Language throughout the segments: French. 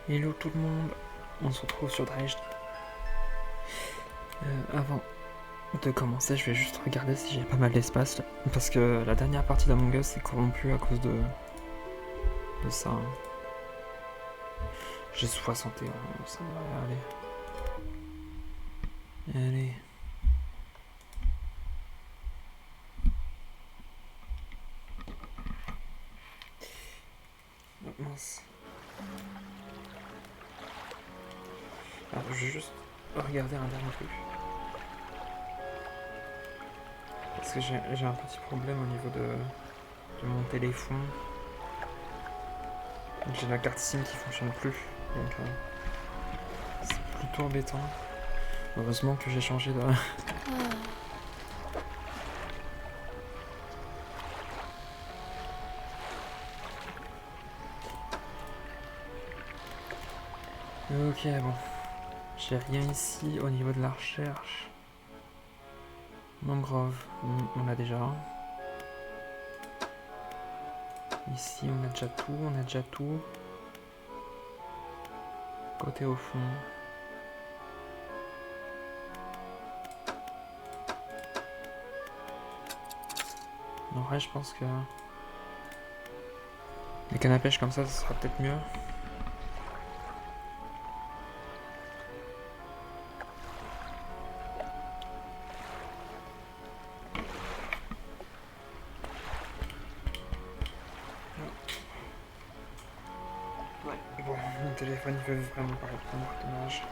Hello tout le monde, on se retrouve sur Dredge. Avant de commencer, je vais juste regarder si j'ai pas mal d'espace là, parce que la dernière partie d'Among Us est corrompue à cause de ça. J'ai 61, ça devrait aller. Allez. Oh, mince. Alors, je vais juste regarder un dernier truc. Parce que j'ai un petit problème au niveau de mon téléphone. J'ai la carte SIM qui fonctionne plus, donc c'est plutôt embêtant. Heureusement que j'ai changé de... Ok, bon. J'ai rien ici au niveau de la recherche. Mangrove, on a déjà. Ici, on a déjà tout, Côté au fond. En vrai, je pense que les cannes à pêche comme ça sera peut-être mieux. Ouais, bon, mon téléphone il veut vraiment pas répondre, dommage.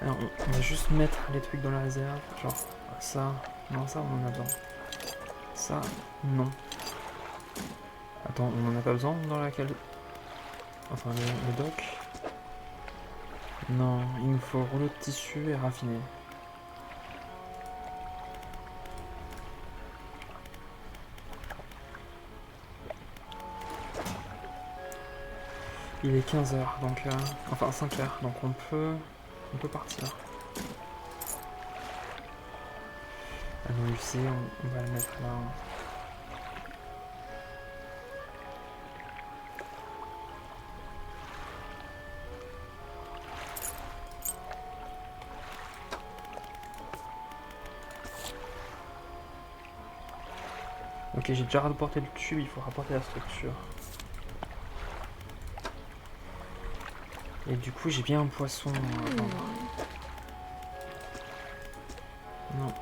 Alors, on va juste mettre les trucs dans la réserve, genre ça, non, ça on en a besoin. Ça, non. Attends, on en a pas besoin dans laquelle... Enfin, le doc. Non, il nous faut rouleau de tissu et raffiner. Il est 15h, donc... enfin, 5h, donc on peut partir. Ah non, UC, on va le mettre là. Ok, j'ai déjà rapporté le tube, il faut rapporter la structure. Et du coup, j'ai bien un poisson à vendre. Non,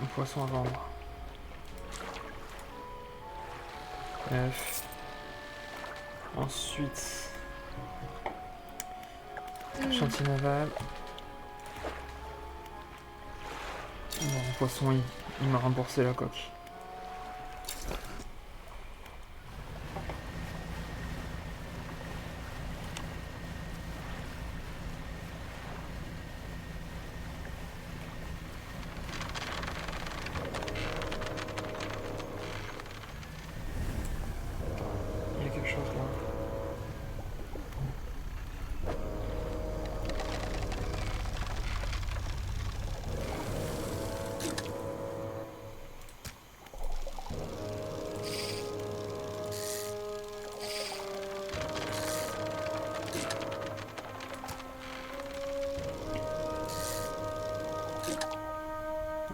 un poisson à vendre. F. Ensuite, chantier naval. Bon, le poisson, il m'a remboursé la coque. Il y a quelque chose là.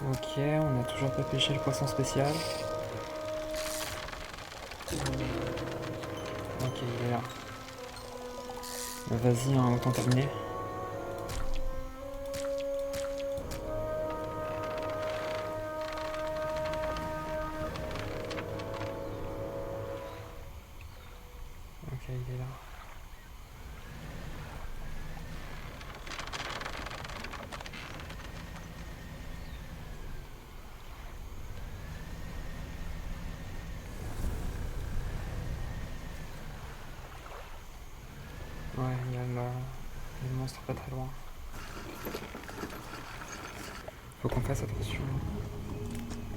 Ok, on a toujours pas pêché le poisson spécial. Ok, il est là. Vas-y, hein, autant terminer. Ok, il est là. Ouais, il y a le monstre pas très loin. Faut qu'on fasse attention.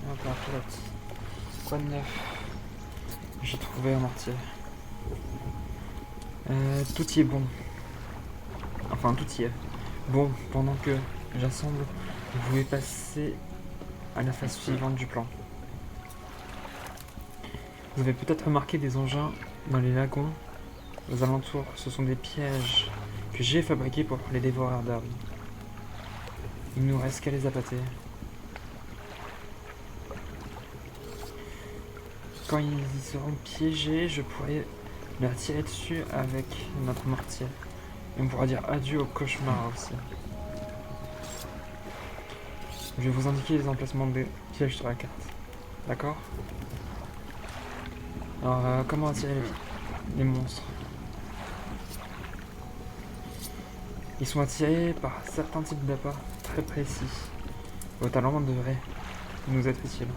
Hop là, pilote. Quoi de neuf? J'ai trouvé un mortier. Tout y est bon. Enfin, tout y est. Bon, pendant que j'assemble, vous pouvez passer à la phase suivante du plan. Vous avez peut-être remarqué des engins dans les lagons aux alentours. Ce sont des pièges que j'ai fabriqués pour les dévoreurs d'âmes. Il nous reste qu'à les appâter. Quand ils y seront piégés, je pourrai leur tirer dessus avec notre mortier. Et on pourra dire adieu au cauchemar aussi. Je vais vous indiquer les emplacements des pièges sur la carte. D'accord? Alors, comment attirer les monstres? Ils sont attirés par certains types d'appâts très précis. Vos talents devraient nous être utiles.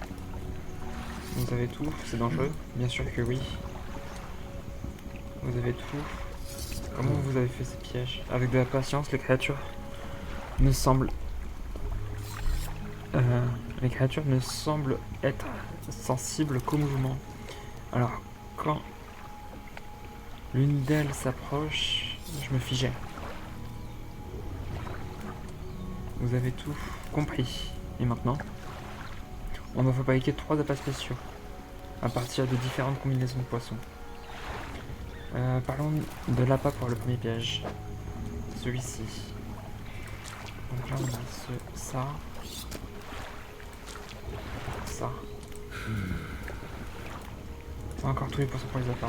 Vous avez tout, c'est dangereux? Bien sûr que oui. Vous avez tout. Comment vous avez fait ces pièges? Avec de la patience, les créatures ne semblent être sensibles qu'au mouvement. Alors, quand l'une d'elles s'approche, je me figeais. Vous avez tout compris. Et maintenant, on va fabriquer 3 appâts spéciaux à partir de différentes combinaisons de poissons. Parlons de l'appât pour le premier piège. Celui-ci. Donc là, on a ça. Ça. On a encore tous les poissons pour les appâts.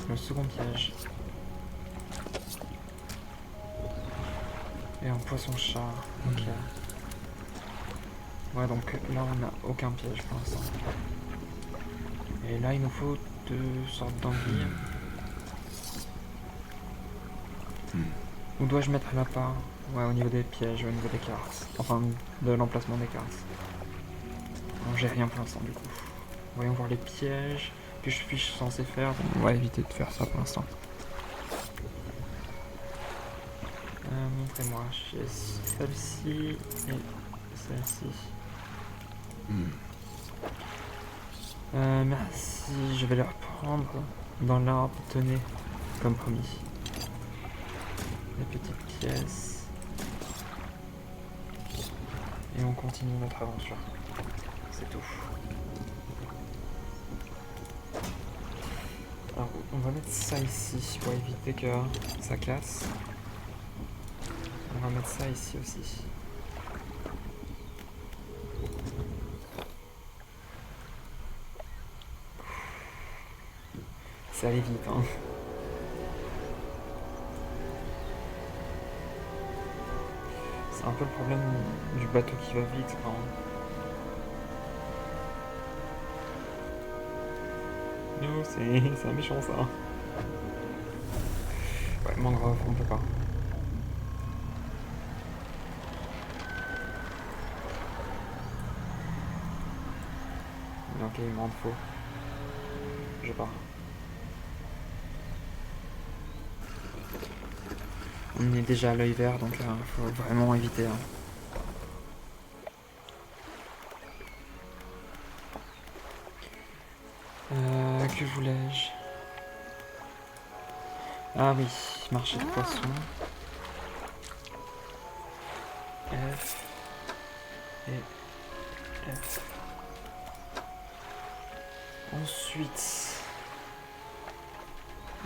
Le second piège. Et un poisson-chat. Ok. Ouais, donc là, on n'a aucun piège pour l'instant. Et là, il nous faut 2 sortes d'anguilles. Où dois-je mettre l'appât? Ouais, au niveau des pièges, au niveau des cartes. Enfin, de l'emplacement des cartes. Bon, j'ai rien pour l'instant, du coup. Voyons voir les pièges que je suis censé faire. On va éviter de faire ça pour l'instant. Montrez-moi. J'ai celle-ci et celle-ci. Merci, je vais les reprendre dans l'arbre. Tenez, comme promis. Les petites pièces. Et on continue notre aventure. C'est tout. Alors, on va mettre ça ici pour éviter que ça casse. On va mettre ça ici aussi. Ça allait vite, hein. C'est un peu le problème du bateau qui va vite quand... Non, c'est un méchant ça. Ouais, mangrove, on peut pas. Ok, il m'en faut. Je pars. On est déjà à l'œil vert, donc faut vraiment éviter. Hein. Que voulais-je? Ah oui, marché de poissons. F et F. Ensuite,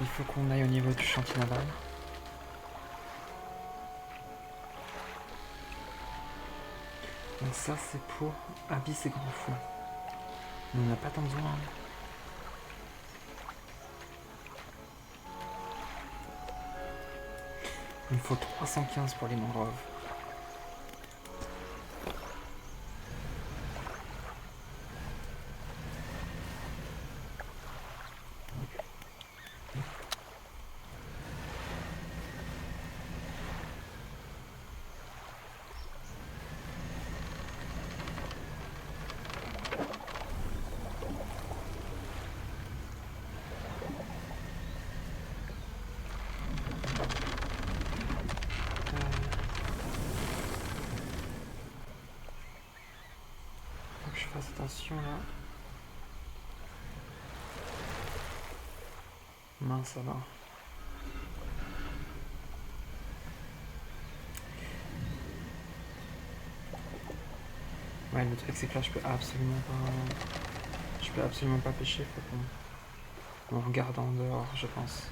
il faut qu'on aille au niveau du chantier naval. Donc ça c'est pour Abyss et Grand Fond. On n'a pas tant besoin. Hein. Il faut 315 pour les mangroves. Fasse attention là. Mince ça va. Ouais, le truc c'est que là je peux absolument pas... Je peux absolument pas pêcher, faut qu'on regarde en dehors, je pense.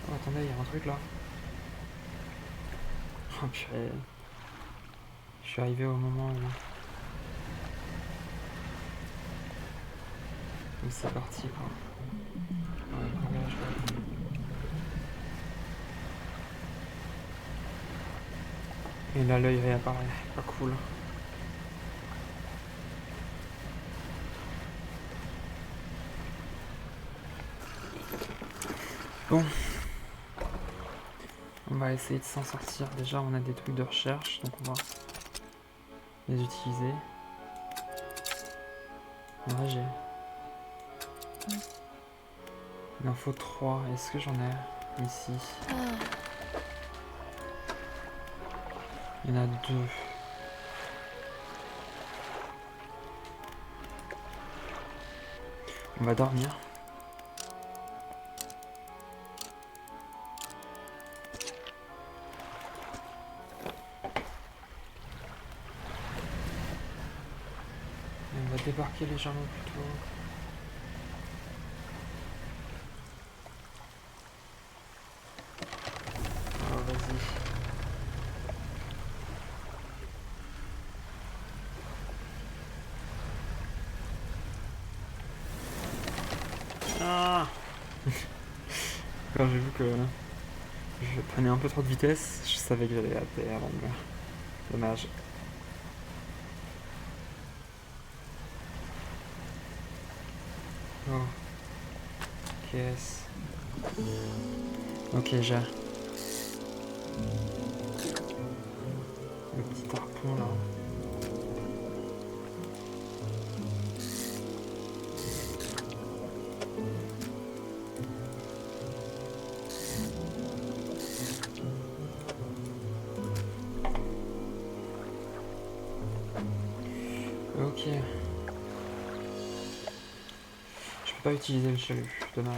Oh, attendez, il y a un truc là. Oh purée. Je suis arrivé au moment où c'est parti quoi. Ouais, regarde, je vois. Et là l'œil réapparaît, pas cool. Bon. On va essayer de s'en sortir. Déjà on a des trucs de recherche, donc on va les utiliser. Là j'ai... Il en faut 3. Est-ce que j'en ai ici? Il y en a 2. On va dormir. Et on va débarquer légèrement plus tôt. Oh, vas-y. Ah. Quand j'ai vu que je prenais un peu trop de vitesse, je savais que j'allais à terre, donc dommage. Oh. Qu'est-ce... Ok, j'ai... Le petit harpon là. Ok. Je peux pas utiliser le chalut, dommage.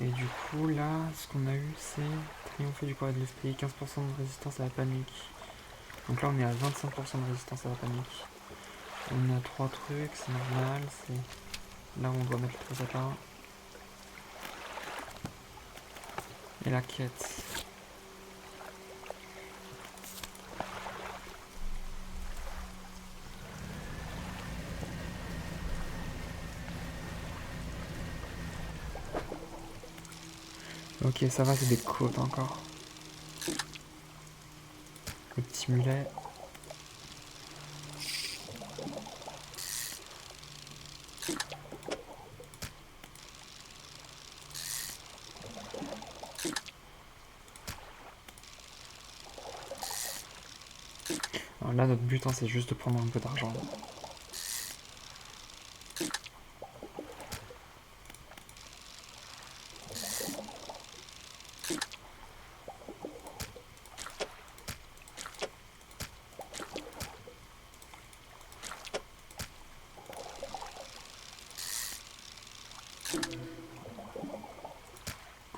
Et du coup là, ce qu'on a eu c'est triompher du courage de l'esprit, 15% de résistance à la panique. Donc là on est à 25% de résistance à la panique. On a 3 trucs, c'est normal, c'est là où on doit mettre le trésor. Et la quête. Ok, ça va, c'est des côtes encore. Le petit mulet. Alors là, notre but, hein, c'est juste de prendre un peu d'argent.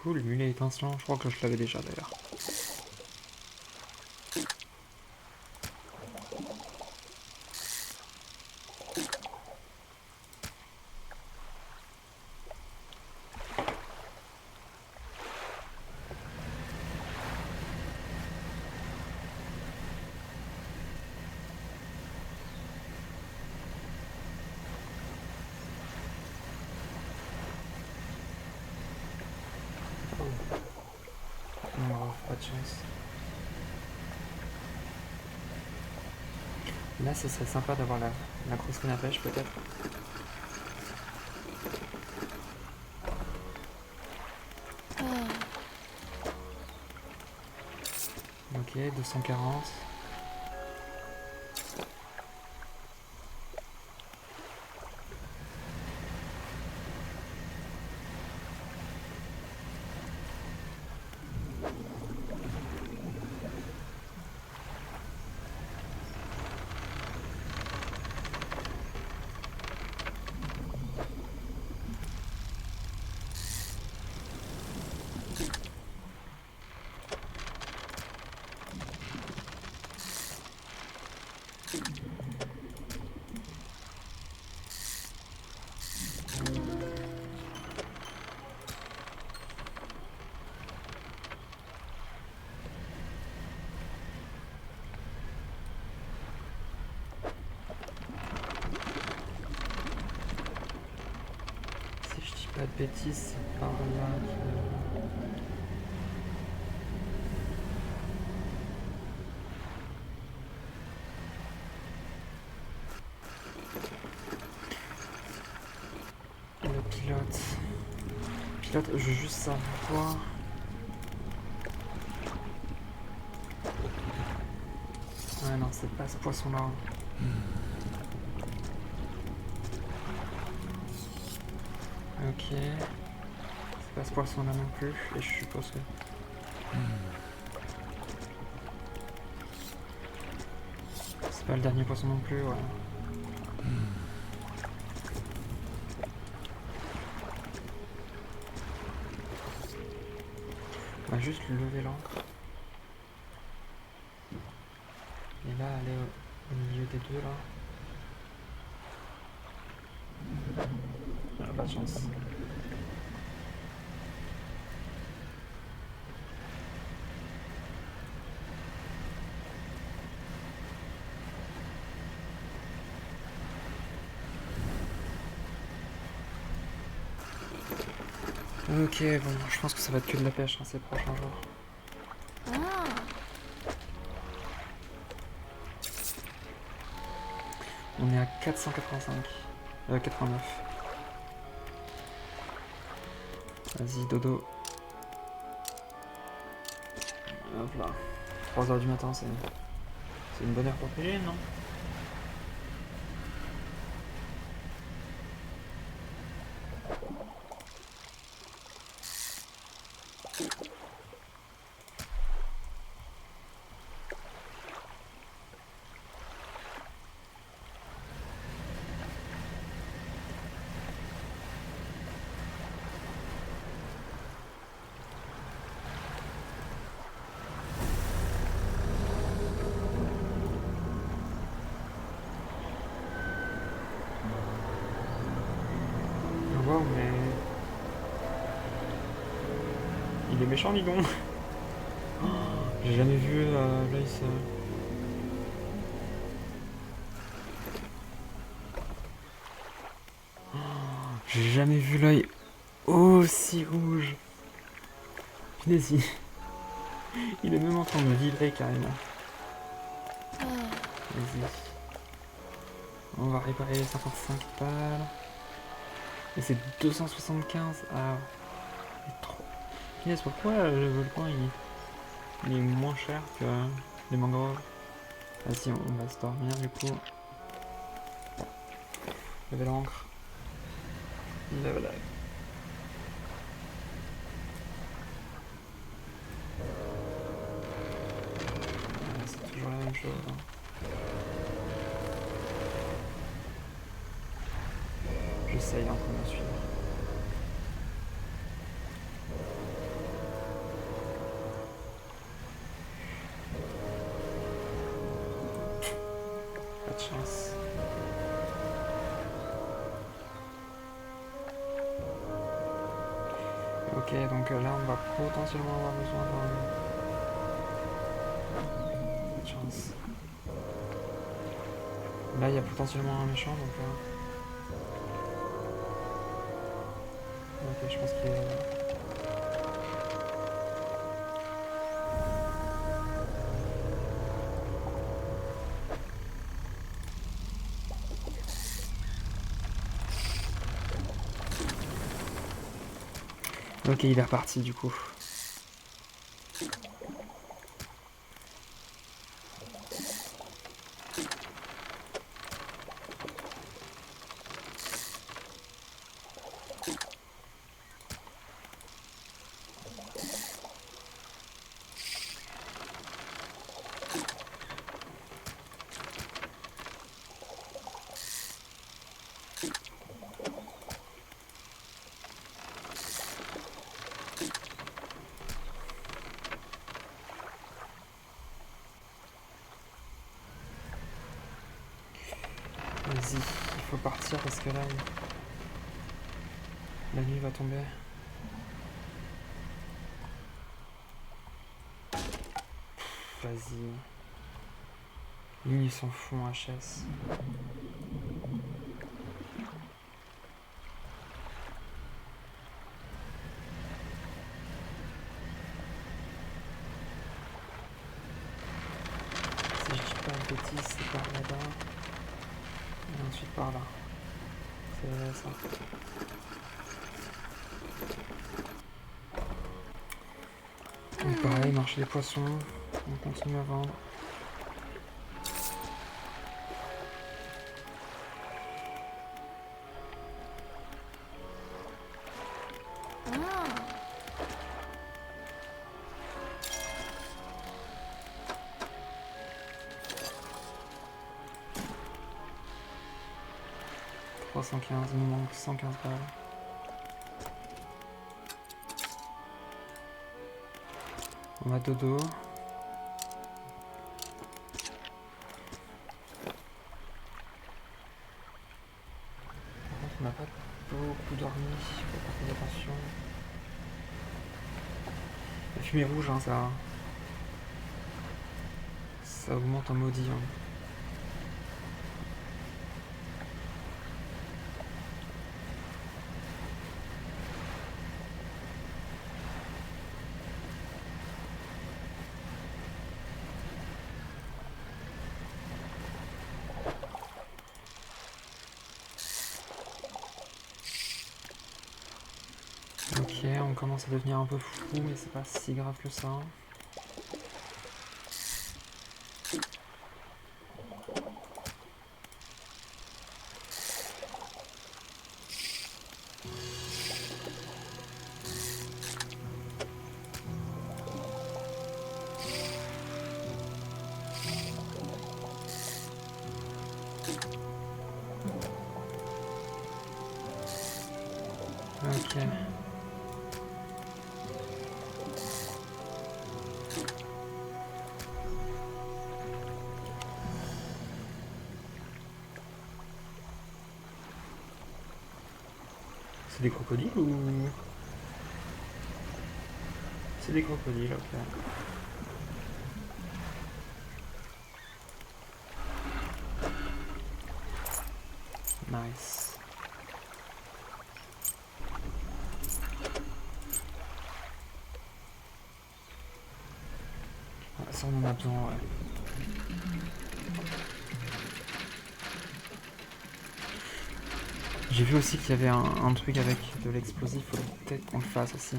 Cool, le mulet étincelant, je crois que je l'avais déjà d'ailleurs. Non, pas de chance. Là, ce serait sympa d'avoir la grosse canne à pêche, peut-être. Ok, 240. Pas de bêtises, c'est par là que... Le pilote. Pilote, je veux juste savoir... Ouais, non, c'est pas ce poisson-là. Ok. C'est pas ce poisson-là non plus. Et je suppose que... C'est pas le dernier poisson non plus, ouais. On va juste lever l'ancre. Et là, aller au milieu des deux, là. Ah, pas de chance. Ok, bon, je pense que ça va être que de la pêche ces prochains jours. On est à 485. 89. Vas-y, dodo. Hop là. 3h du matin, c'est une bonne heure pour pêcher, non? Wow, mais... Il est méchant, Ligon. Oh, j'ai jamais vu l'œil se... Oh, j'ai jamais vu l'œil aussi rouge. Punaise, il est même en train de me vibrer carrément. Vas-y. On va réparer les 55 balles. Et c'est 275. Ah, il est trop... Punaise, pourquoi le volcan il est moins cher que les mangroves? Vas-y, on va se dormir du coup. Lever l'ancre. Level up. C'est toujours la même chose. Hein. J'essaye un peu de me suivre. Pas de chance. Ok, donc là on va potentiellement avoir besoin d'un... Pas de chance. Là il y a potentiellement un méchant donc là... Ok, je pense qu'il est là. Ok, il est reparti du coup. Vas-y, il faut partir parce que là, la nuit va tomber. Vas-y. Lui, il s'en fout en HS. Petit, c'est par là-bas. Et ensuite par là. C'est ça. Donc pareil, marché des poissons. On continue à vendre. Il nous manque 115 balles. On a dodo. Par contre, on n'a pas beaucoup dormi. Faut pas faire attention. La fumée rouge, hein, ça augmente en maudit. Hein. Ok, on commence à devenir un peu fou, mais c'est pas si grave que ça. Ok. C'est des crocodiles ou... C'est des crocodiles, ok. Nice. Ah, ça on en a besoin, ouais. J'ai vu aussi qu'il y avait un truc avec de l'explosif, faut peut-être qu'on le fasse aussi.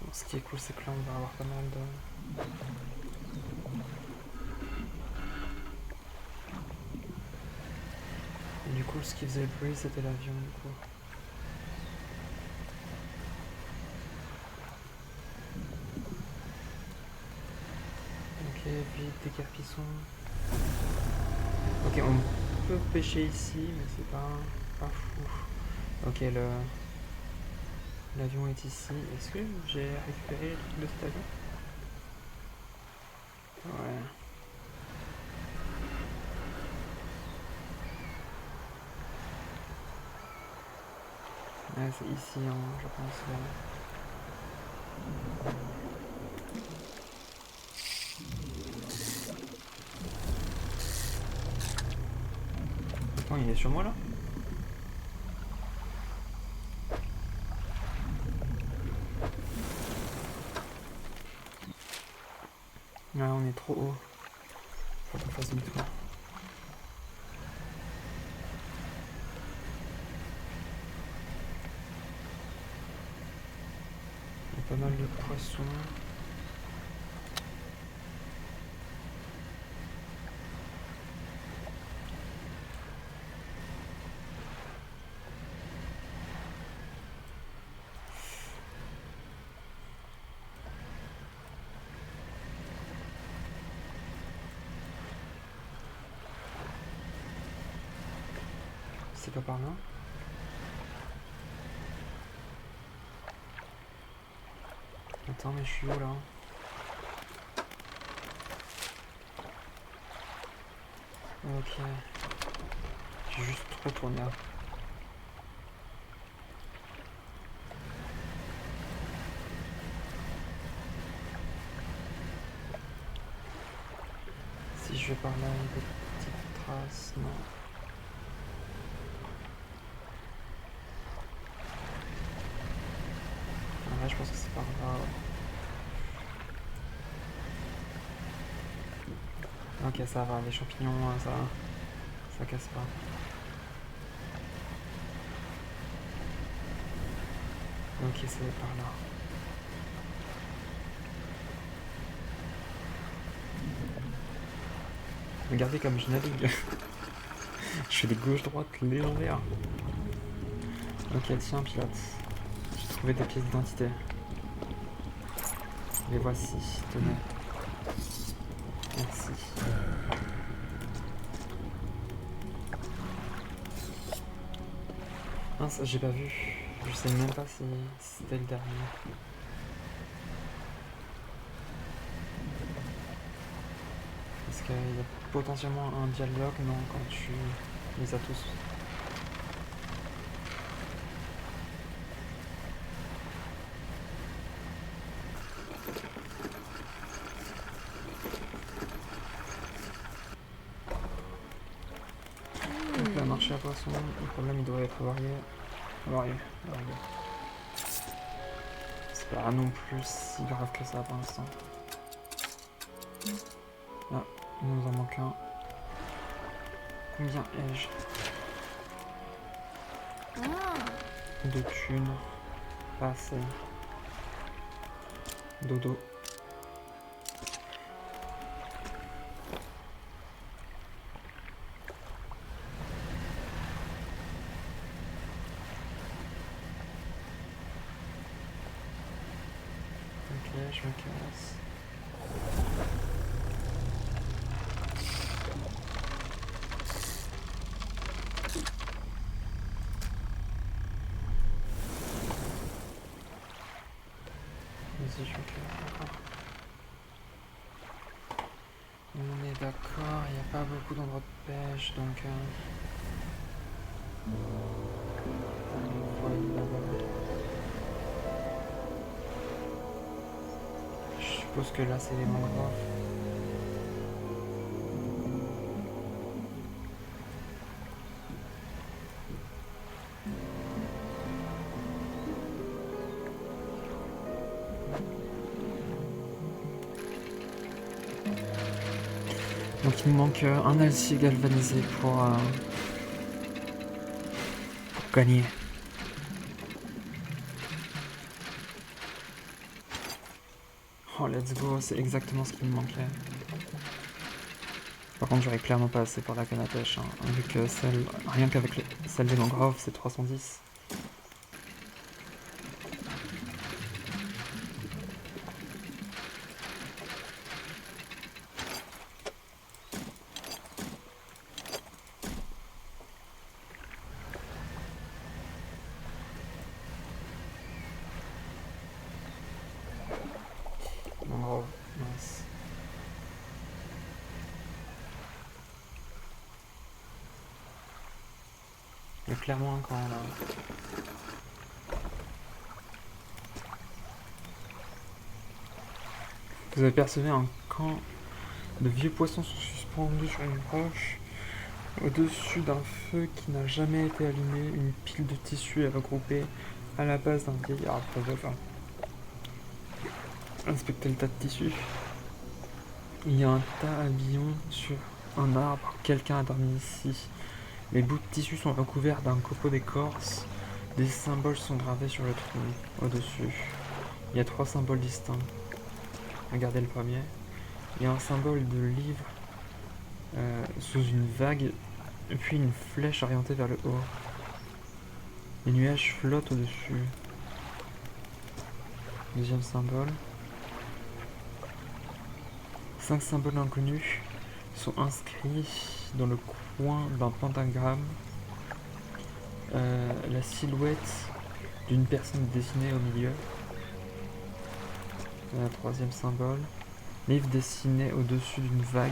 Bon, ce qui est cool, c'est que là on va avoir pas mal de... Et du coup, ce qui faisait le bruit, c'était l'avion, du coup. Ok, vite, des carpissons. Ok, on peut pêcher ici, mais c'est pas fou. Ok, l'avion est ici. Est-ce que j'ai récupéré le truc de cet avion? Ouais. Ouais, c'est ici, hein, je pense. Attends, il est sur moi là? Ouais, on est trop haut. Faut qu'on fasse demi-tour. Il y a pas mal de poissons. C'est pas par là? Attends, mais je suis où là? Ok. J'ai juste trop tourné là. Si je vais par là, il y a des petites traces. Non. Ok, ça va, les champignons, ça casse pas. Ok, c'est par là. Regardez comme je navigue. Je fais des gauches-droites légendaires. Ok, tiens, pilote. J'ai trouvé des pièces d'identité. Les voici, tenez. Merci. Mince, j'ai pas vu. Je sais même pas si c'était le dernier. Parce qu'il y a potentiellement un dialogue, non, quand tu les as tous. Donc là, marché à poisson, le problème il doit être varié. Varié. C'est pas non plus si grave que ça pour l'instant. Ah, il nous en manque un. Combien ai-je? 2 thunes. Pas assez. Dodo. Ok, je me casse. Vas-y, je me casse. On est d'accord, il n'y a pas beaucoup d'endroits de pêche, donc... Je suppose que là c'est les mangroves. Donc il nous manque un acier galvanisé pour gagner. Oh let's go, c'est exactement ce qui me manquait. Par contre j'aurais clairement pas assez pour la canne à pêche, hein, vu que rien qu'avec celle des mangroves c'est 310. Mangrove, mince. Il y a clairement un camp là. Vous apercevez un camp de vieux poissons sont suspendus sur une roche. Au-dessus d'un feu qui n'a jamais été allumé, une pile de tissus est regroupée à la base d'un vieil arbre. Inspectez le tas de tissus. Il y a un tas habillon sur un arbre. Quelqu'un a dormi ici. Les bouts de tissu sont recouverts d'un copeau d'écorce. Des symboles sont gravés sur le tronc au-dessus. Il y a 3 symboles distincts. Regardez le premier. Il y a un symbole de livre sous une vague, puis une flèche orientée vers le haut. Les nuages flottent au-dessus. Deuxième symbole. 5 symboles inconnus sont inscrits dans le coin d'un pentagramme. La silhouette d'une personne dessinée au milieu. Troisième symbole. Livre dessiné au-dessus d'une vague.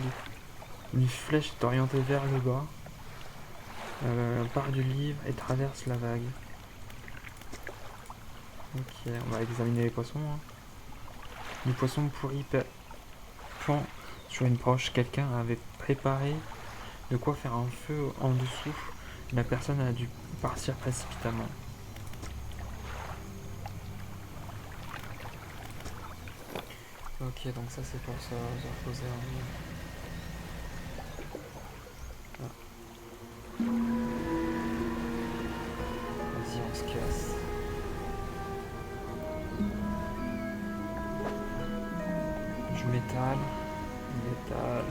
Une flèche est orientée vers le bas. Part du livre et traverse la vague. Ok, on va examiner les poissons. Hein. Du poisson pourri pend sur une broche. Quelqu'un avait préparé de quoi faire un feu en dessous. La personne a dû partir précipitamment. Ok, donc ça c'est pour se reposer en vie. Métal. Métal.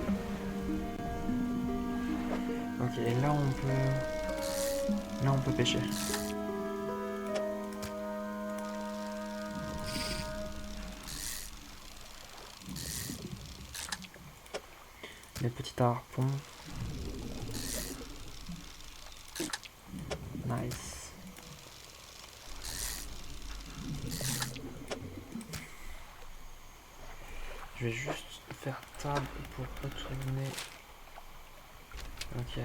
Ok, et là on peut... Là on peut pêcher. Les petits harpons. Nice. Je vais juste faire table pour retourner. Ok.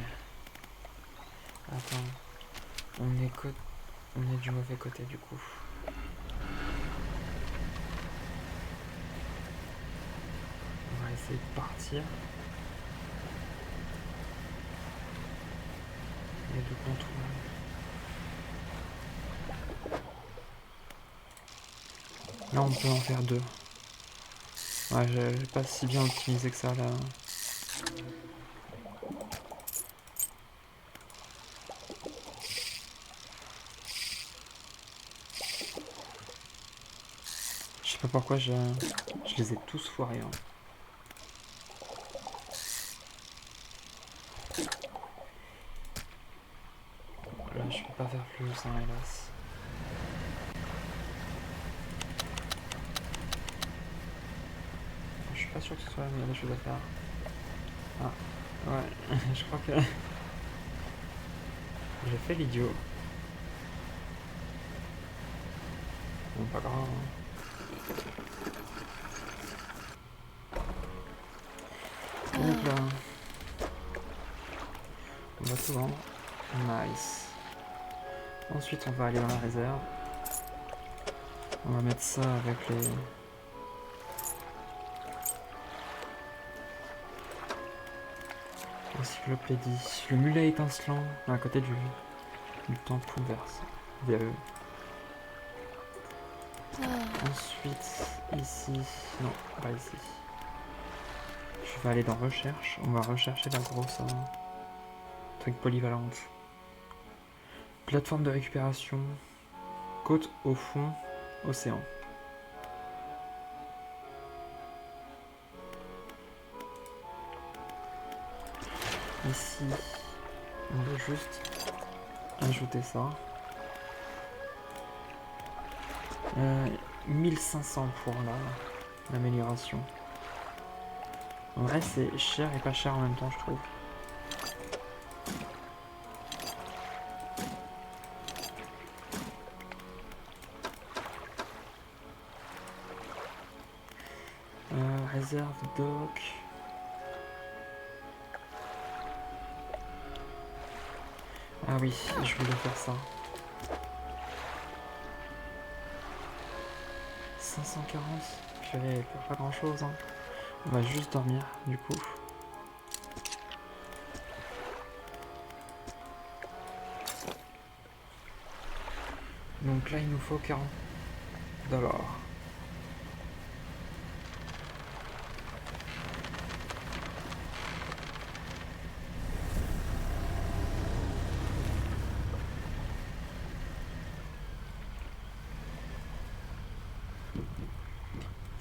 Attends. On est du mauvais côté du coup. On va essayer de partir. Et de contourner. Là on peut en faire deux. Ouais, j'ai pas si bien optimisé que ça là. Je sais pas pourquoi je les ai tous foirés. Hein. Là je peux pas faire plus, hein, hélas. Je suis pas sûr que ce soit la meilleure des choses à faire. Ah, ouais, je crois que j'ai fait l'idiot. Bon, pas grave. Donc là, on va tout vendre. Nice. Ensuite, on va aller dans la réserve. On va mettre ça avec les... Encyclopédie. Le mulet étincelant à côté du temple verse. VE. Ensuite, ici... Non, pas ici. Je vais aller dans recherche. On va rechercher la grosse... truc polyvalente. Plateforme de récupération. Côte au fond. Océan. Ici, on va juste ajouter ça. 1500 pour l'amélioration. En vrai, c'est cher et pas cher en même temps, je trouve. Réserve dock. Ah oui, je voulais faire ça. 540. Je vais faire pas grand chose. Hein. On va juste dormir du coup. Donc là il nous faut 40 $.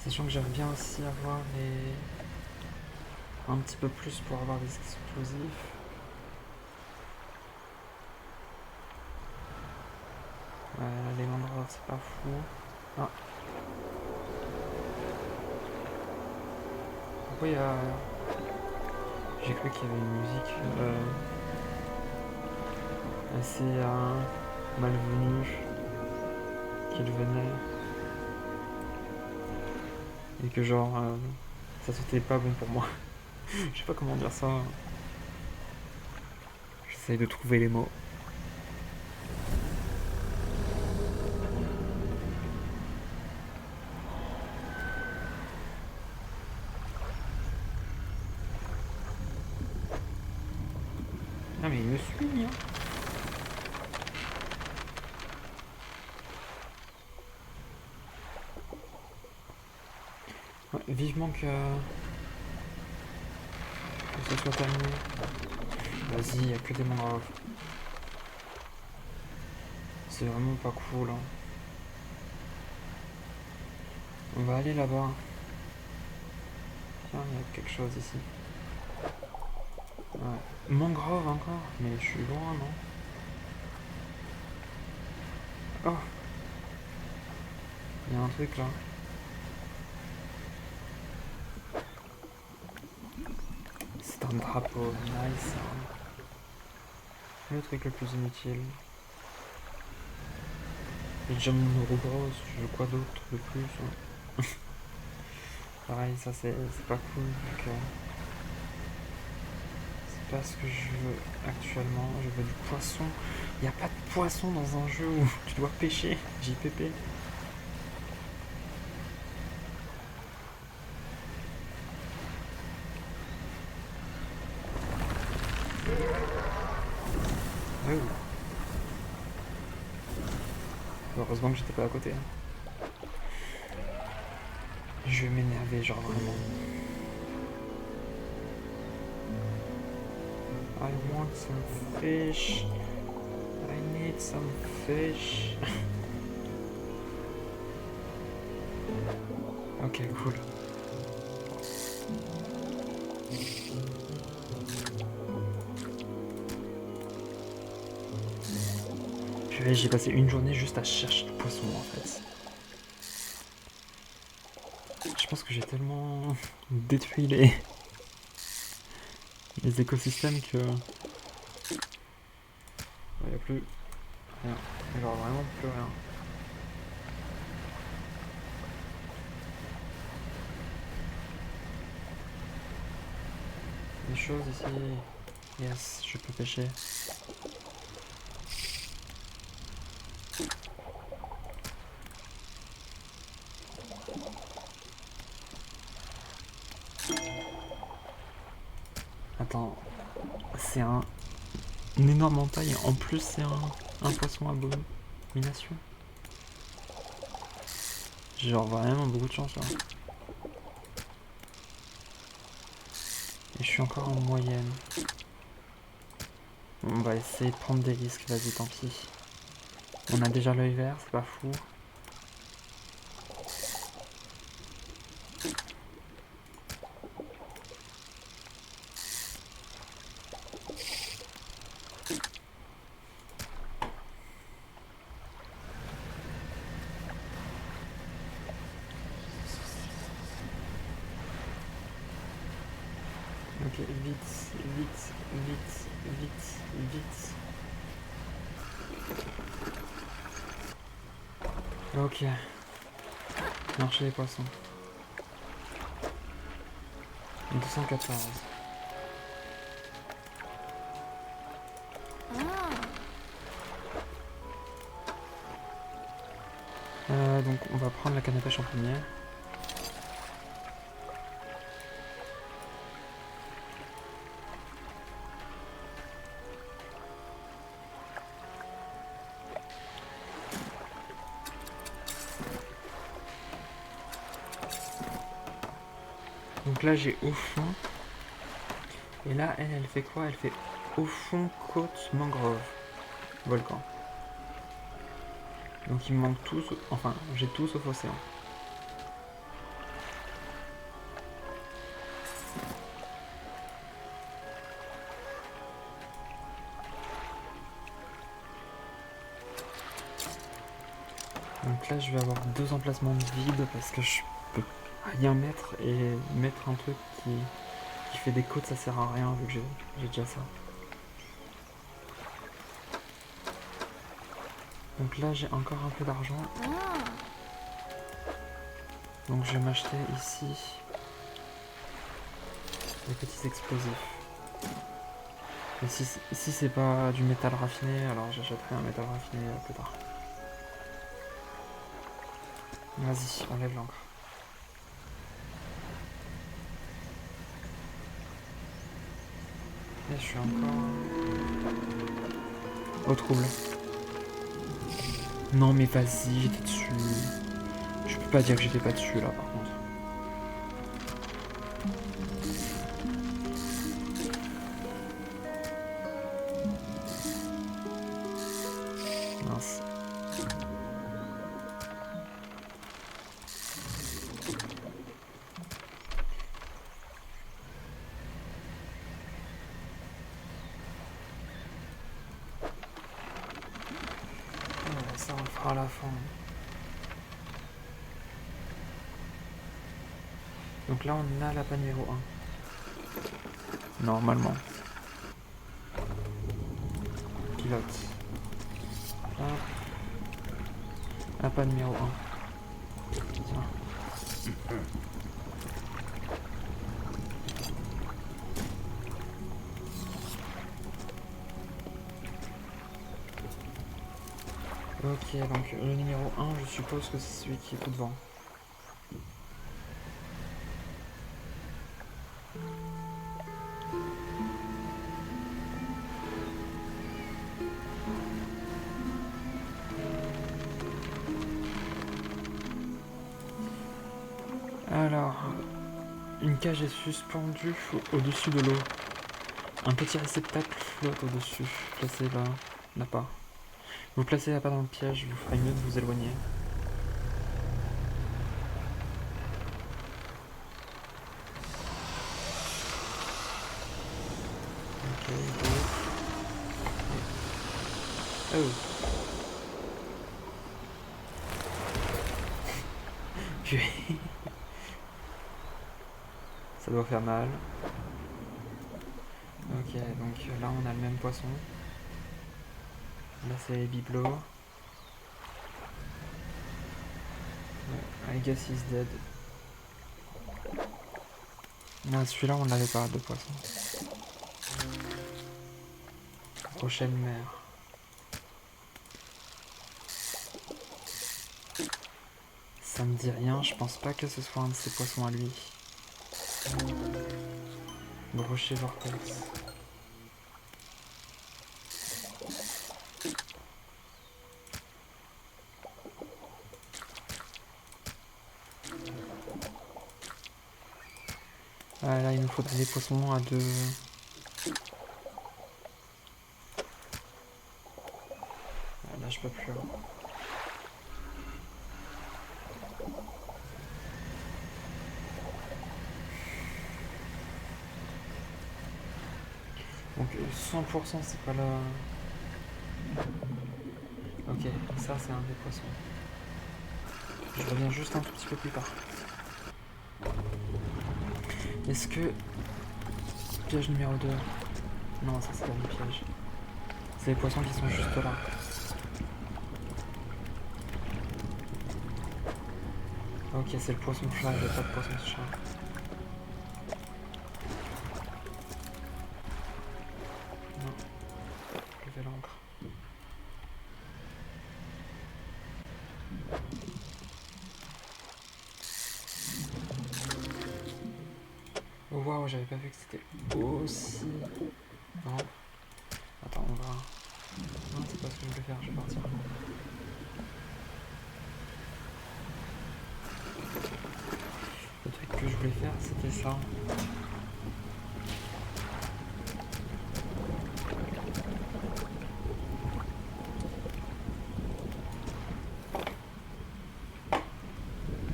Sachant que j'aimerais bien aussi avoir un petit peu plus pour avoir des explosifs. Les endroits c'est pas fou. Ah. Pourquoi il y a... J'ai cru qu'il y avait une musique assez malvenue qui venait. Et que genre ça c'était pas bon pour moi. Je sais pas comment dire ça. J'essaye de trouver les mots. Ah mais il me suit hein. Ouais, vivement que ce soit terminé. Vas-y, il n'y a que des mangroves. C'est vraiment pas cool. Hein. On va aller là-bas. Tiens, il y a quelque chose ici. Ouais. Mangrove encore? Mais je suis loin, non? Oh! Il y a un truc là. C'est un drapeau. Nice. Le truc le plus inutile. Et John Bros, je quoi d'autre de plus? Pareil, ça c'est pas cool vu que c'est pas ce que je veux actuellement. Je veux du poisson. Il n'y a pas de poisson dans un jeu où tu dois pêcher. JPP. Oh. Heureusement que j'étais pas à côté. Je vais m'énerver, genre vraiment. I want some fish. I need some fish. Ok, cool. J'ai passé une journée juste à chercher le poisson en fait. Je pense que j'ai tellement détruit les écosystèmes que... Il n'y a plus rien. Genre vraiment plus rien. Des choses ici. Yes, je peux pêcher. Attends, c'est une énorme entaille. En plus, c'est un poisson abomination. J'ai genre vraiment beaucoup de chance là. Et je suis encore en moyenne. On va essayer de prendre des risques, vas-y, tant pis. On a déjà l'œil vert, c'est pas fou. Ok, vite, vite, vite, vite, vite. Ok. Marché des poissons. 214. Donc on va prendre la canne à pêche en premier. Donc là j'ai au fond. Et là elle fait quoi? Elle fait au fond côte mangrove. Volcan. Donc il me manque tous. Enfin j'ai tout sauf océan. Donc là je vais avoir deux emplacements de vide parce que je peux rien mettre et mettre un truc qui fait des côtes ça sert à rien vu que j'ai déjà ça. Donc là j'ai encore un peu d'argent. Donc je vais m'acheter ici des petits explosifs. Et si c'est pas du métal raffiné, alors j'achèterai un métal raffiné plus tard. Vas-y, on lève l'encre. Et je suis encore au trouble. Non mais vas-y, j'étais dessus. Je peux pas dire que j'étais pas dessus là par contre. Mince. ça, on le fera à la fin. Donc là, on a l'appât numéro 1. Normalement. Pilote. Hop. Appât numéro 1. Tiens. Ok, donc le numéro 1, je suppose que c'est celui qui est tout devant. Alors, une cage est suspendue au-dessus de l'eau. Un petit réceptacle flotte au-dessus. Placez l'appât. Vous placez l'appât dans le piège, vous ferez mieux de vous éloigner. Ok, go. Oh. Ça doit faire mal. Ok, donc là on a le même poisson. Là c'est les bibelots. I guess he's dead. Non, celui-là on l'avait pas de poisson. Prochaine mer. Ça me dit rien, je pense pas que ce soit un de ses poissons à lui. Brochet vortex. Ah, là il nous faudrait des poissons à deux. Ah, là je peux plus. Donc 100% c'est pas là. Ok, ça c'est un des poissons. Je reviens juste un tout petit peu plus tard. Est-ce que... Piège numéro 2. Non, ça c'est pas le piège. C'est les poissons qui sont juste là. Ok, c'est le poisson chat, j'ai pas de poisson chat. Non, je vais l'encre. Oh waouh, j'avais pas vu que c'était aussi... Non. Attends, on va... Non, c'est pas ce que je voulais faire, je vais partir. Le truc que je voulais faire, c'était ça.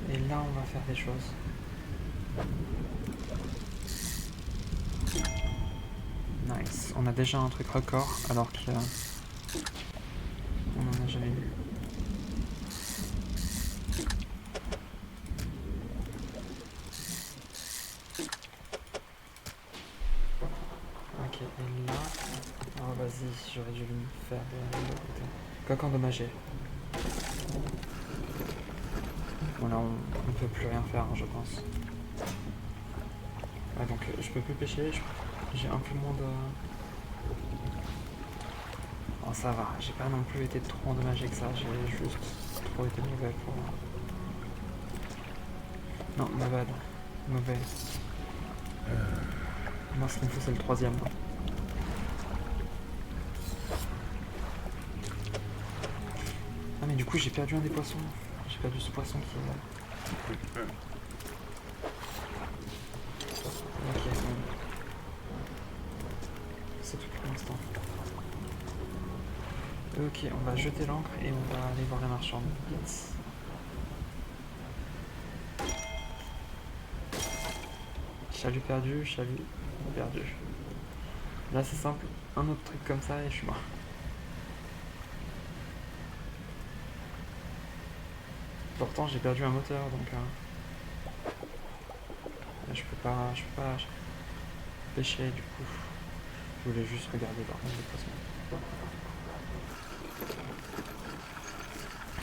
Et là, on va faire des choses. Nice. On a déjà un truc record, alors que... on en a jamais eu. Ok, et là... Oh vas-y, j'aurais dû le faire de l'autre côté. Coque endommagé. Bon là, on peut plus rien faire, je pense. Ouais, donc je peux plus pêcher, j'ai un peu moins de... Oh ça va, j'ai pas non plus été trop endommagé que ça, j'ai juste trop été mauvais pour... Non, mauvais. Moi ce qu'il me faut c'est le troisième. Ah mais du coup j'ai perdu un des poissons. J'ai perdu ce poisson qui est... Ok, bon. C'est tout pour l'instant. Ok, on va jeter l'ancre et on va aller voir la marchande. Yes. Chalut perdu, chalut perdu. Là c'est simple, un autre truc comme ça et je suis mort. Pourtant j'ai perdu un moteur donc là, je peux pas pêcher du coup. Je voulais juste regarder par contre les poissons.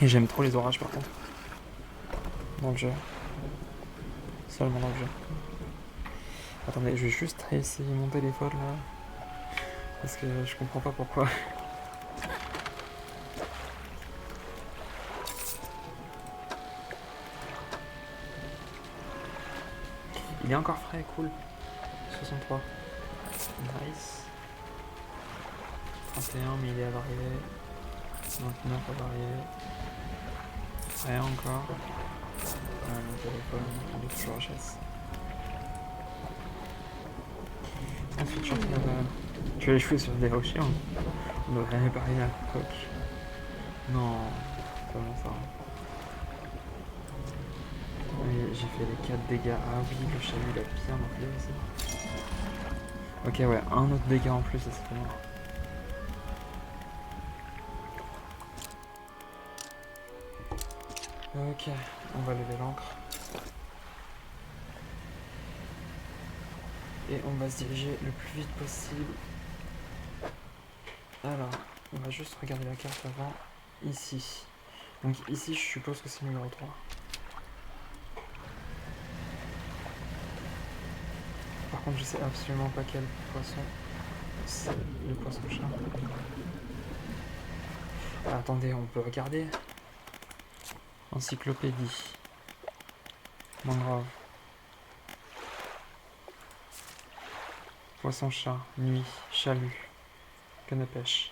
Et j'aime trop les orages par contre. Dans le jeu. Seulement dans le jeu. Attendez, je vais juste essayer mon téléphone là. Parce que je comprends pas pourquoi. Il est encore frais, cool. 63. Nice. 31, mais il est avarié. 29 avarié. Rien encore. Mon téléphone, il est toujours HS. Ensuite, je vais jouer sur des rochers. On devrait réparer la coque. Non, pas bon ça. J'ai fait les 4 dégâts. Ah oui, le chalut il a bien enflé aussi. Ok, ouais, un autre dégât en plus, ça serait bien. Ok, on va lever l'ancre. Et on va se diriger le plus vite possible. Alors, on va juste regarder la carte avant. Ici. Donc ici, je suppose que c'est le numéro 3. Par contre, je sais absolument pas quel poisson. C'est le poisson-chat. Ah, attendez, on peut regarder. Encyclopédie. Mangrove. Poisson-chat. Nuit. Chalut. Canne à pêche.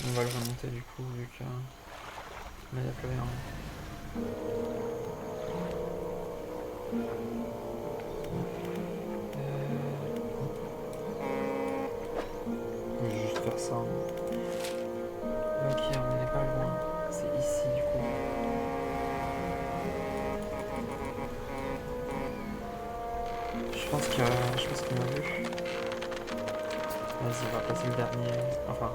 On va le remonter du coup, vu que là il n'y a plus rien. Je vais juste faire ça. Ok, on n'est pas loin. C'est ici du coup. Je pense qu'il m'a vu. Vas-y, on va passer le dernier. Enfin.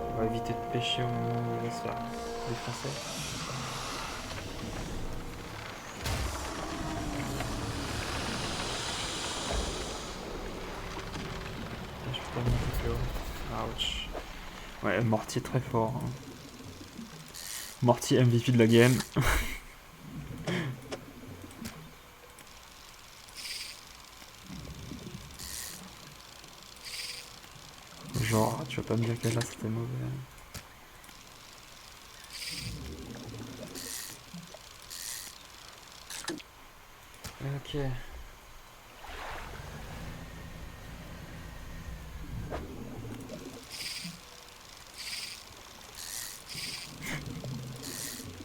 On va éviter de pêcher au moment où il va se faire défoncer. Et je peux pas monter plus haut. Ouch. Ouais, Morty est très fort. Hein. Morty MVP de la game. Genre, tu vas pas me dire que là c'était mauvais. Ok.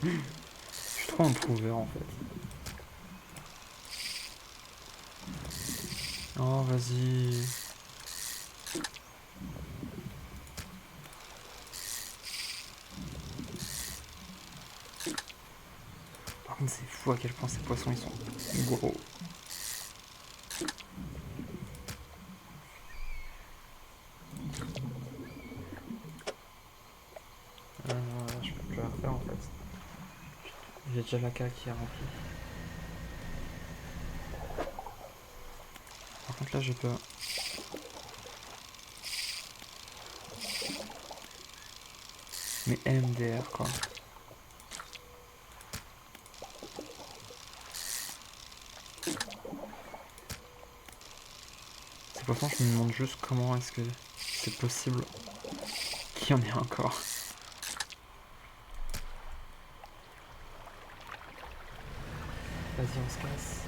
Je suis trop un en fait. Oh, vas-y. Par contre, c'est fou à quel point ces poissons ils sont gros. Je peux plus rien faire en fait. J'ai déjà la cale qui est remplie. Par contre, là je peux. Mais MDR quoi. Ces poissons, je me demande juste comment est-ce que c'est possible qu'il y en ait encore. Vas-y, on se casse.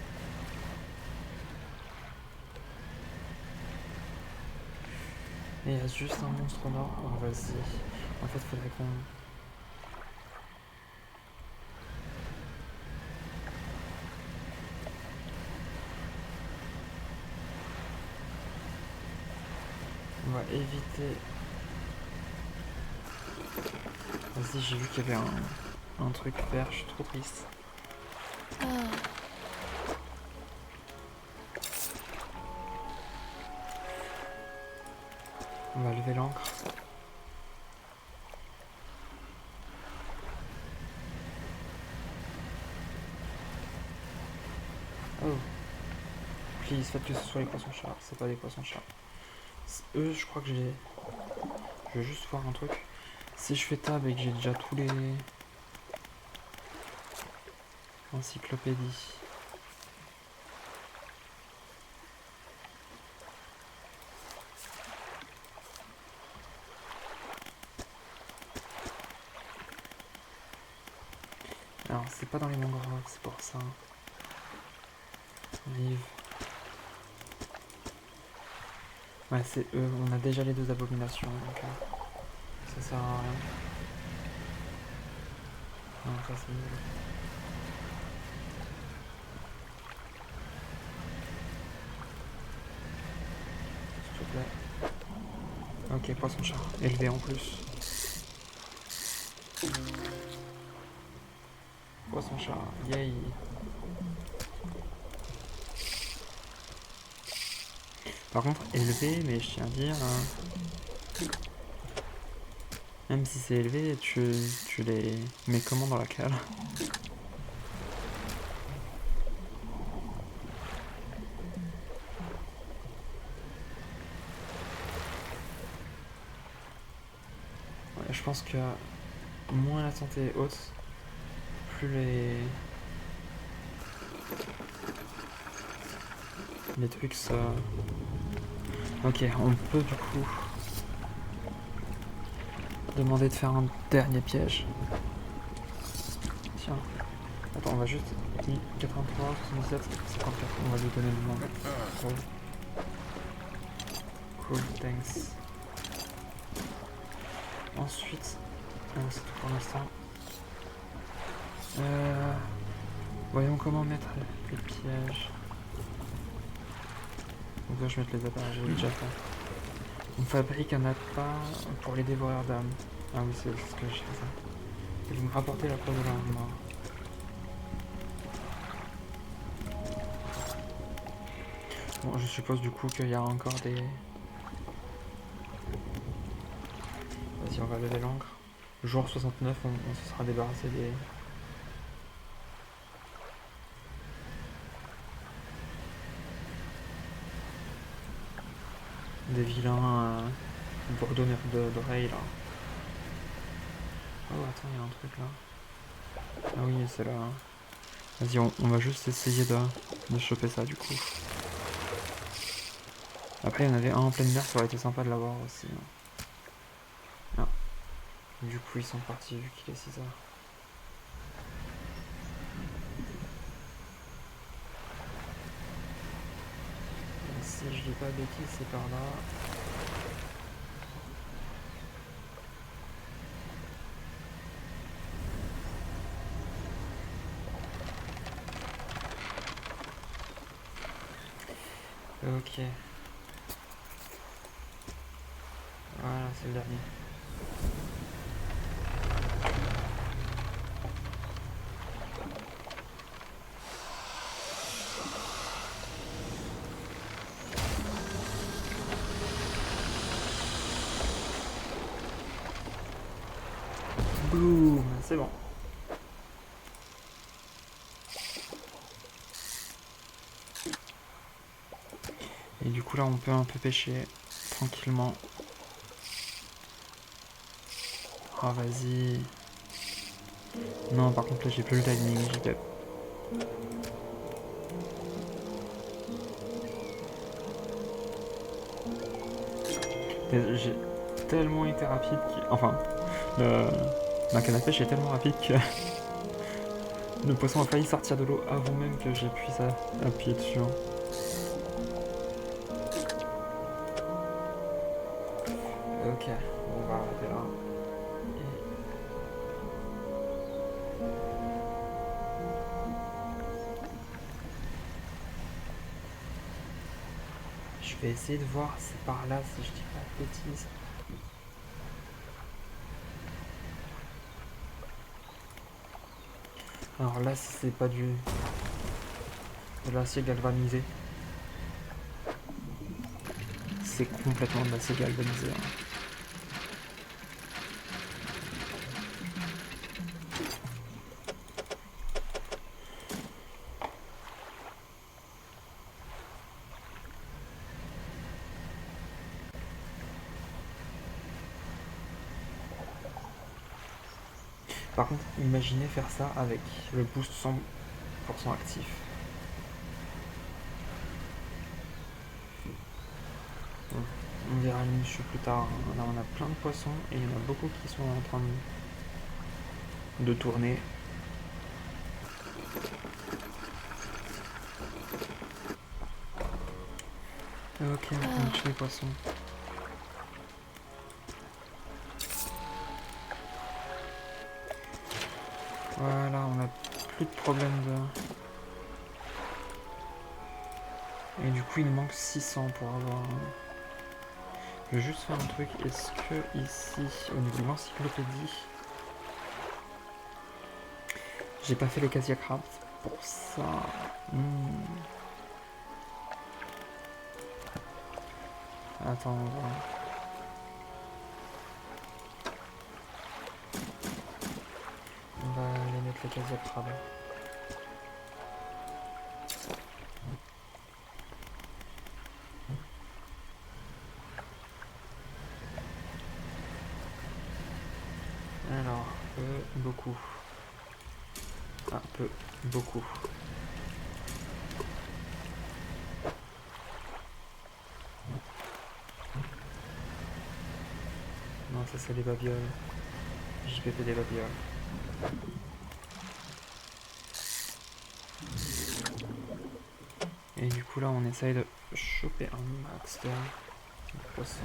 Et il reste juste un monstre mort. Oh, vas-y. En fait, faudrait qu'on. On va éviter. Vas-y, j'ai vu qu'il y avait un truc vert, je suis trop triste. On va lever l'ancre. Oh. Please, faites que ce soit les poissons-chats. C'est pas des poissons-chats. Eux, je crois que j'ai... Je veux juste voir un truc. Si je fais tab et que j'ai déjà tous les... encyclopédies. Alors, c'est pas dans les mangroves, c'est pour ça. Vive. Ouais, c'est eux. On a déjà les deux abominations, donc ça sert à rien. Non, ça c'est nul. S'il te plaît. Ok, poisson-chat. Élevé en plus. Poisson-chat. Yay. Par contre, élevé, mais je tiens à dire... même si c'est élevé, tu les mets comment dans la cale? Ouais, je pense que moins la santé est haute, plus les trucs ça... Ok, on peut du coup demander de faire un dernier piège. Tiens, attends, on va juste... 83, 77, 54, on va lui donner le nom. Cool. Cool, thanks. Ensuite, c'est tout pour l'instant. Voyons comment mettre les pièges. Donc là je vais mettre les appareils, j'ai déjà fait. On fabrique un appât pour les dévoreurs d'âmes. Ah oui, c'est ce que j'ai fait ça. Et vous me rapportez la preuve de la mort. Bon, je suppose du coup qu'il y a encore des... Vas-y, on va lever l'encre. Jour 69, on se sera débarrassé des vilains bourdonneurs d'oreilles là. Oh attends, il y a un truc là. Ah oui, c'est là. Vas-y, on va juste essayer de choper ça du coup. Après, il y en avait un en pleine mer, ça aurait été sympa de l'avoir aussi. Ah. Du coup, ils sont partis vu qu'il est 6 heures. Et si je dis pas de bêtises, c'est par là. Ok. Voilà, c'est le dernier. Boum, c'est bon. Et du coup là on peut un peu pêcher tranquillement. Ah vas-y. Non par contre là j'ai plus le timing, j'ai tellement été rapide enfin ma canne à pêche est tellement rapide que le poisson a failli sortir de l'eau avant même que j'ai pu appuyer dessus. Ok, on va arrêter là. Je vais essayer de voir c'est par là si je dis pas de bêtises. Alors là, si c'est pas de l'acier galvanisé, c'est complètement de l'acier galvanisé. Hein. Par contre, imaginez faire ça avec le boost 100% actif. On verra une niche plus tard. Là, on a plein de poissons et il y en a beaucoup qui sont en train de tourner. Ok, on niche les poissons. Voilà, on a plus de problème de... Et du coup, il nous manque 600 pour avoir... Je vais juste faire un truc. Est-ce que ici, au niveau de l'encyclopédie, j'ai pas fait les Casia Craft pour ça. Attends, on va... On va aller mettre les Casia Craft. Alors, beaucoup. Un peu, beaucoup. Non, ça c'est les babioles. JPP des babioles. Et du coup là on essaye de choper un max de poissons.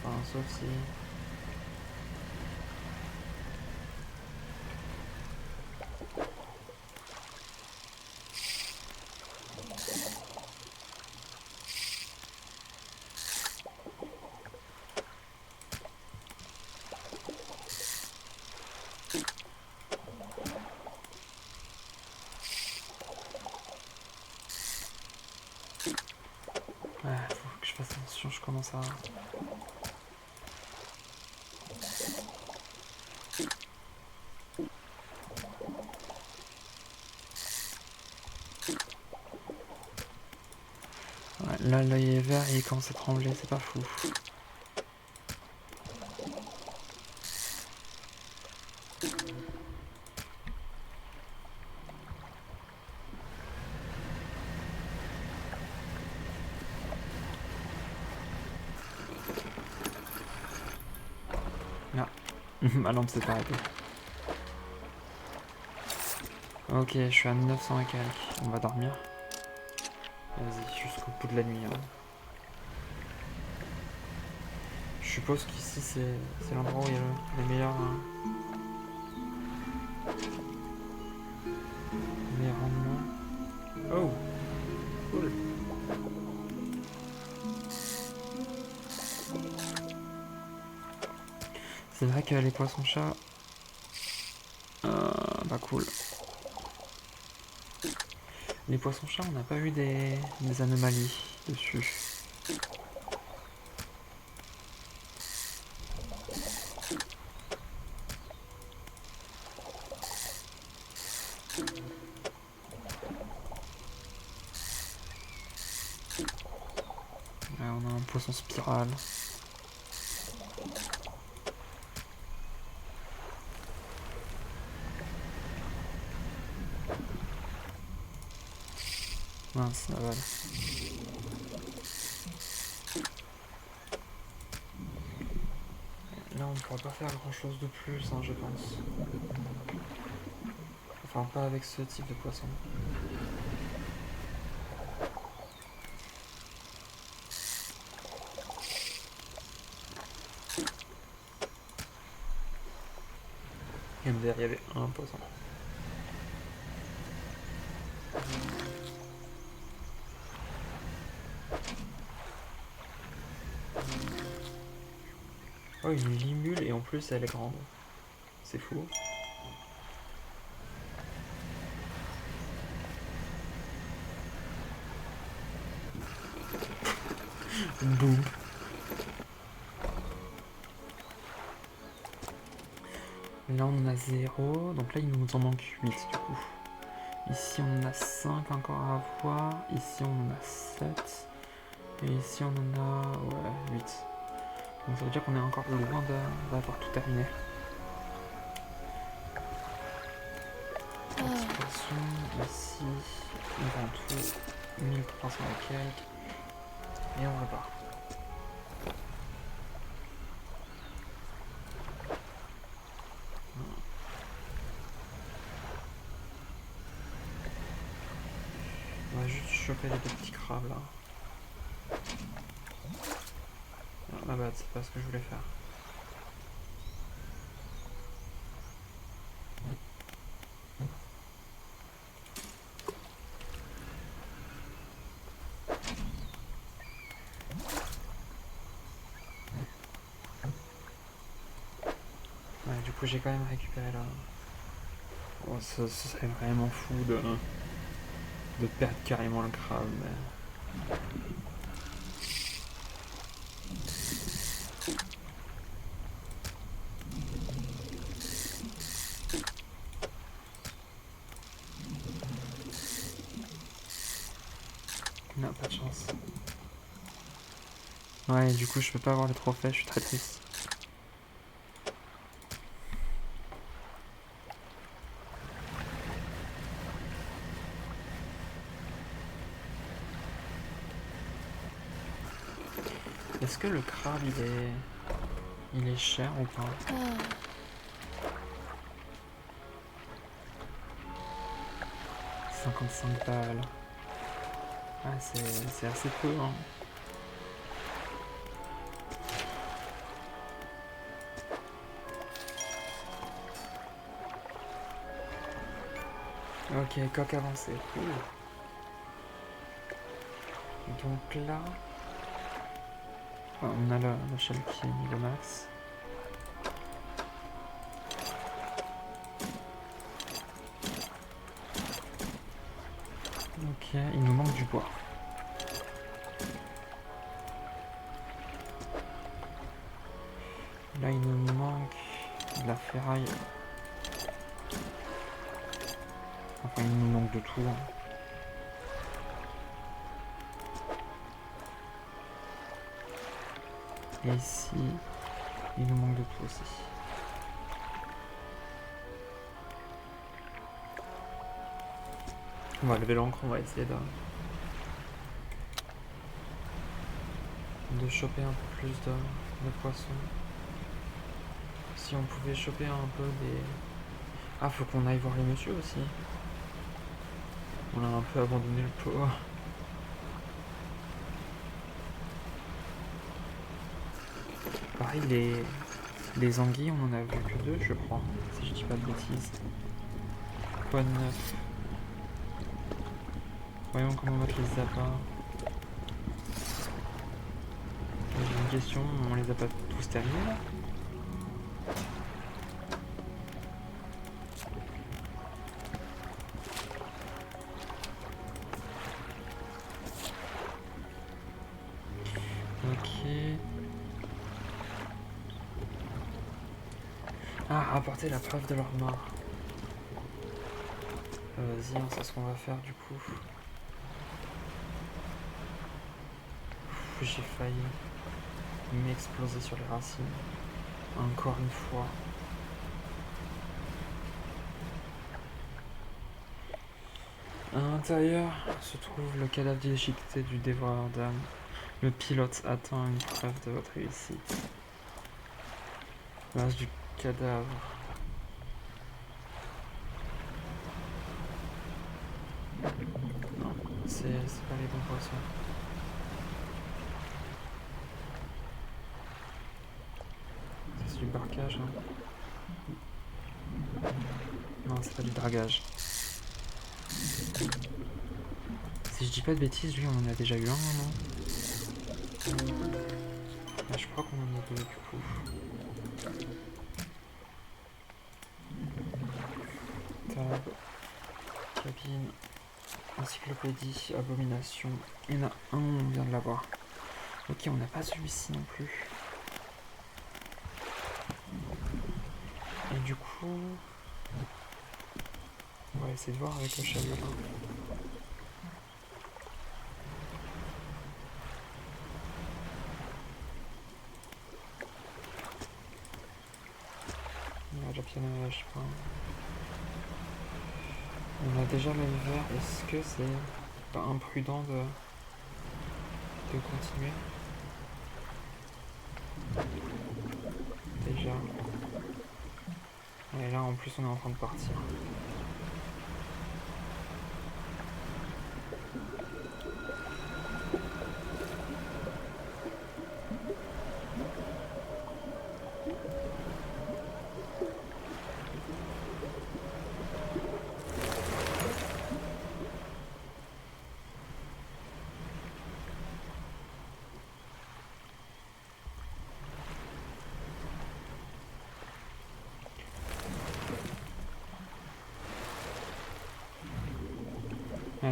Enfin sauf si... Ouais, faut que je fasse attention, je commence à... Ouais, là l'œil est vert et il commence à trembler, c'est pas fou. Ah, ma lampe s'est arrêtée. Ok, je suis à 900 et quelques. On va dormir. Vas-y, jusqu'au bout de la nuit. Hein. Je suppose qu'ici c'est l'endroit où il y a les meilleurs... les rendements. Oh, cool. C'est vrai que les poissons-chats... pas cool. Les poissons-chats, on n'a pas eu des anomalies dessus. On a un poisson spirale. Mince, ça va. Là, on ne pourra pas faire grand chose de plus, hein, je pense. Enfin, pas avec ce type de poisson. Et MDR, il y avait un poisson. une limule et en plus elle est grande. C'est fou. Boum. Là on en a 0, donc là il nous en manque 8 du coup. Ici on en a 5 encore à avoir, ici on en a 7, et ici on en a 8. Donc ça veut dire qu'on est encore loin d'avoir tout terminé. Expression, ici, on vend tout, 1300 et quelques, et on repart. On va juste choper les deux petits crabes là. Ah bah c'est pas ce que je voulais faire. Ouais, du coup j'ai quand même récupéré là. Oh, ce serait vraiment fou de perdre carrément le crabe, mais... Non, pas de chance. Ouais, du coup je peux pas avoir les trophées, je suis très triste. Est-ce que le crabe il est cher ou pas? 55 balles. Ah c'est assez peu hein. Ok, coq avancé, cool. Donc là, on a la chaîne qui est niveau max. Ok, il nous manque du bois. Là, il nous manque de la ferraille. Enfin, il nous manque de tout. Hein. Et ici, il nous manque de tout aussi. On va lever l'encre, on va essayer de choper un peu plus de poissons. Si on pouvait choper un peu des... Ah, faut qu'on aille voir les messieurs aussi. On a un peu abandonné le pot. Pareil, les anguilles, on en a vu que 2, je crois, si je dis pas de bêtises. Quoi de neuf? Voyons comment mettre les appâts. J'ai une question, on les a pas tous terminés là? Ok. Ah, rapporter la preuve de leur mort. Vas-y, on sait ce qu'on va faire du coup. J'ai failli m'exploser sur les racines. Encore une fois. À l'intérieur se trouve le cadavre déchiqueté du dévoreur d'âme. Le pilote attend une preuve de votre réussite. Le reste du cadavre. Non, c'est pas les bons poissons. C'est du barquage, hein. Non, c'est pas du dragage. Si je dis pas de bêtises, lui on en a déjà eu un, non? Je crois qu'on en a deux du coup. Tab, cabine, encyclopédie, abomination. Il y en a un, on vient de l'avoir. Ok, on n'a pas celui-ci non plus. Et du coup, on va essayer de voir avec le chariot là. La piano, je sais pas. On a déjà l'œil vert. Est-ce que c'est pas imprudent de continuer? Déjà. Et là en plus on est en train de partir.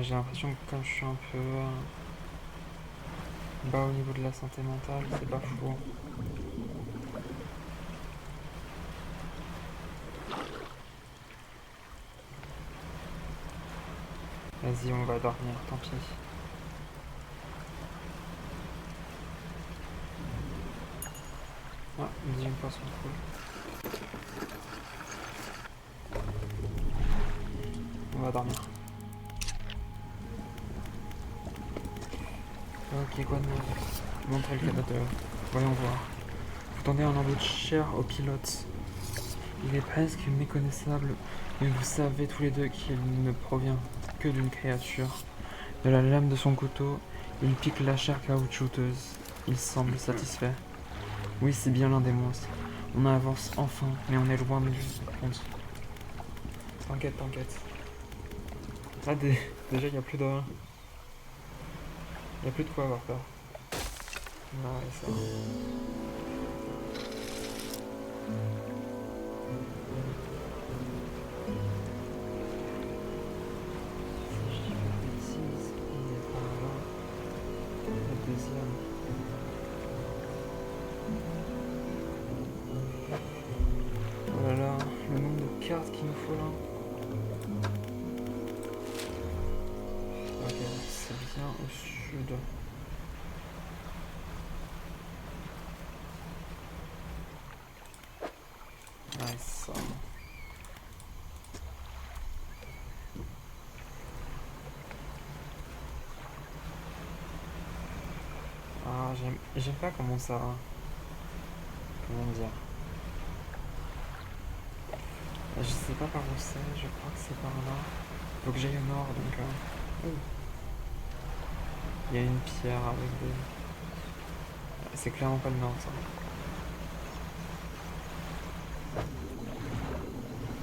J'ai l'impression que comme je suis un peu bas au niveau de la santé mentale, c'est pas fou. Vas-y, on va dormir, tant pis. Ah, une deuxième poisson cool. On va dormir. Ok, quoi de neuf? Montrez le cadavre. Voyons voir. Vous tendez un embout de chair au pilote. Il est presque méconnaissable, mais vous savez tous les deux qu'il ne provient que d'une créature. De la lame de son couteau, il pique la chair caoutchouteuse. Il semble satisfait. Oui, c'est bien l'un des monstres. On avance enfin, mais on est loin du compte. T'inquiète, t'inquiète. Ah, déjà, il n'y a plus de... Il n'y a plus de quoi avoir peur. Ouais, ça. Oh là là, le nombre de cartes qu'il nous faut là. Ok, c'est bien au sud. Nice. Ah, j'aime pas comment ça... Comment dire? Je sais pas par où c'est, je crois que c'est par là. Faut que j'aille au nord, donc... Il y a une pierre avec des... C'est clairement pas le nord, ça.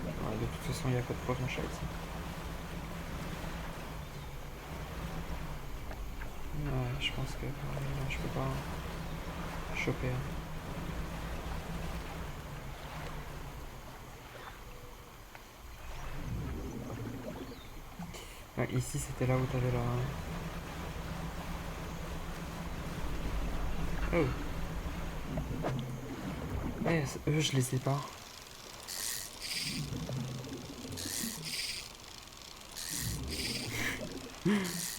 Ouais, de toute façon, il n'y a pas de poisson chat ici. Ouais, je pense que là, je peux pas choper. Ouais, ici, c'était là où t'avais la... Oh. Ouais, eux, je les ai pas.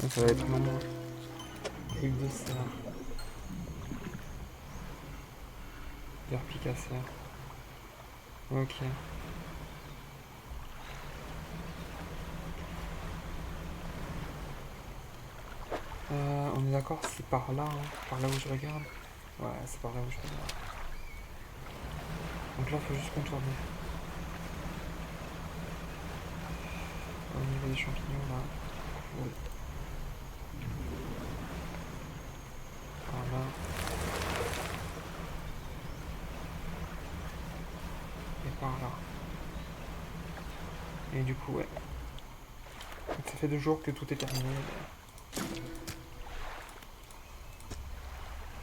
Ça va être mon rive de serre. Verpic à serre. Ok. On est d'accord, c'est par là, hein, par là où je regarde. Ouais, c'est par là où je regarde. Donc là, faut juste contourner. Au niveau des champignons, là. Oui. Par là. Et par là. Et du coup, ouais. Donc ça fait 2 jours que tout est terminé.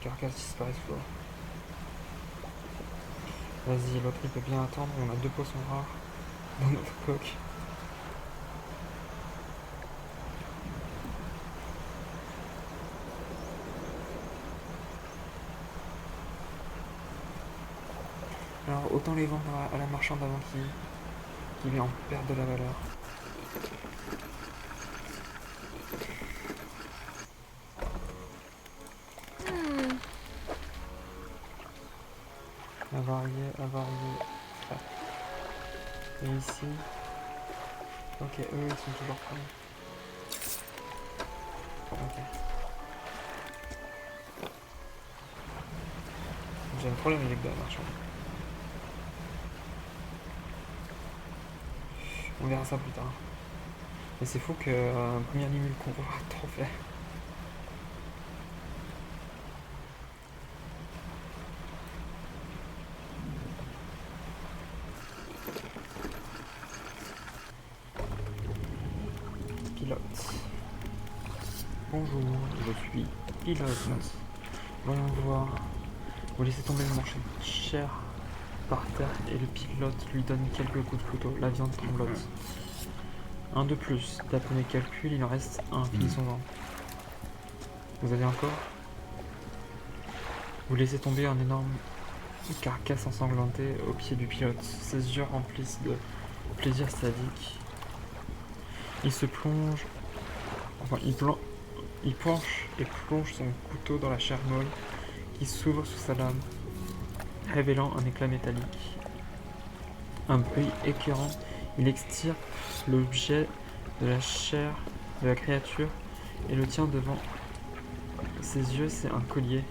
Carcasse disparaît sous l'eau. Vas-y, l'autre il peut bien attendre, on a 2 poissons rares dans notre coque. Alors autant les vendre à la marchande avant qu'il en perde de la valeur. Avarié, avarié. Ah. Et ici. Ok, eux ils sont toujours prêts. Ok. J'aime trop la musique de la marchande. On verra ça plus tard. Mais c'est fou que premier animal qu'on voit trop fait. Pilote. Bonjour, je suis pilote. Voyons voir. Vous laissez tomber le manche de chair par terre et le pilote lui donne quelques coups de couteau. La viande tremblote. Un de plus. D'après mes calculs, il en reste un. Finissons-en. Vous avez encore? Vous laissez tomber un énorme carcasse ensanglantée au pied du pilote. Ses yeux remplissent de plaisir sadique. Il se plonge... Enfin, il penche et plonge son couteau dans la chair molle qui s'ouvre sous sa lame, révélant un éclat métallique. Un bruit écœurant, il extirpe l'objet de la chair de la créature et le tient devant ses yeux. C'est un collier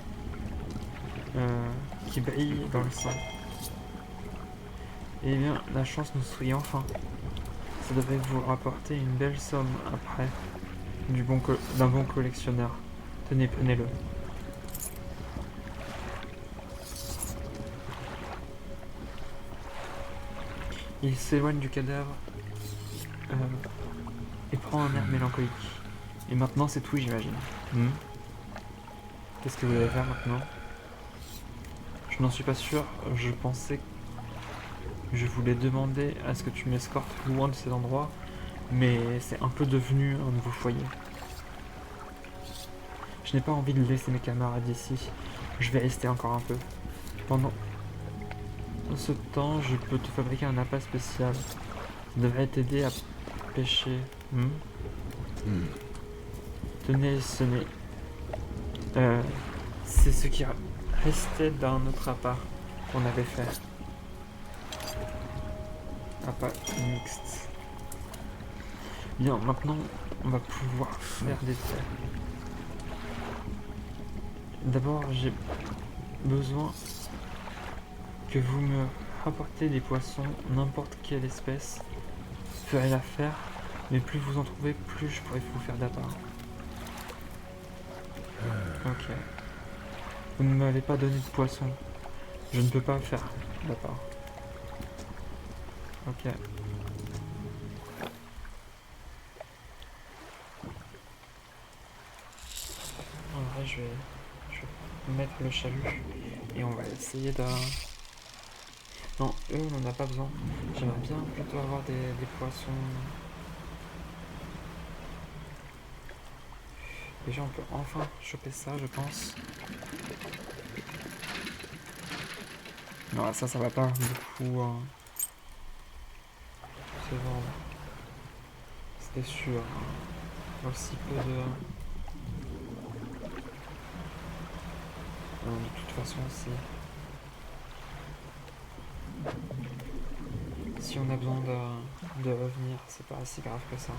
qui brille dans le sang. Eh bien, la chance nous sourit enfin. Ça devrait vous rapporter une belle somme après d'un bon collectionneur. Tenez, prenez-le. Il s'éloigne du cadavre et prend un air mélancolique. Et maintenant, c'est tout, j'imagine. Qu'est-ce que vous allez faire maintenant? Je n'en suis pas sûr. Je pensais que je voulais demander à ce que tu m'escortes loin de cet endroit, mais c'est un peu devenu un nouveau foyer. Je n'ai pas envie de laisser mes camarades ici. Je vais rester encore un peu. Pendant ce temps, je peux te fabriquer un appât spécial. Ça devrait t'aider à pêcher. Tenez, c'est ce qui restait d'un autre appât qu'on avait fait. Appât mixte. Bien, maintenant, on va pouvoir faire des thés. D'abord, j'ai besoin que vous me rapportez des poissons, n'importe quelle espèce. Ferai l'affaire, mais plus vous en trouvez, plus je pourrai vous faire d'appât. Ok. Vous ne m'avez pas donné de poisson. Je ne peux pas faire d'appât. Ok. En vrai, je vais mettre le chalut et on va essayer de... Non, eux, on n'en a pas besoin. J'aimerais bien plutôt avoir des poissons. Déjà, on peut enfin choper ça, je pense. Non, ça va pas beaucoup se vendre. C'était sûr. Aussi peu de... Non, de toute façon, si on a besoin de revenir, c'est pas si grave que ça.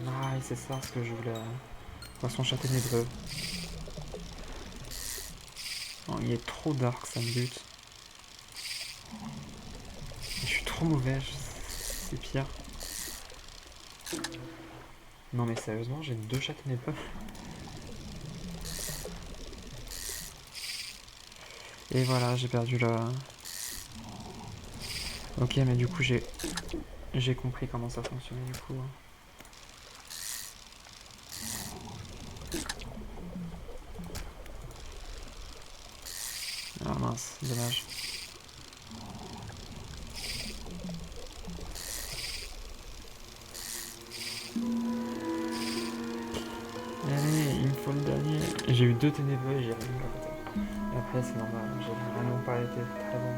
Ah, c'est ça ce que je voulais. Poisson chat ténébreux. Non, il est trop dark, ça me bute. Je suis trop mauvais, c'est pire. Non mais sérieusement, j'ai 2 chats ténébreux. Et voilà, j'ai perdu le... Ok, mais du coup, j'ai compris comment ça fonctionnait, du coup. mince, dommage. Allez, il me faut le dernier. J'ai eu 2 ténébreux et j'ai rien eu. Et après, c'est normal, j'ai vraiment pas été très bon.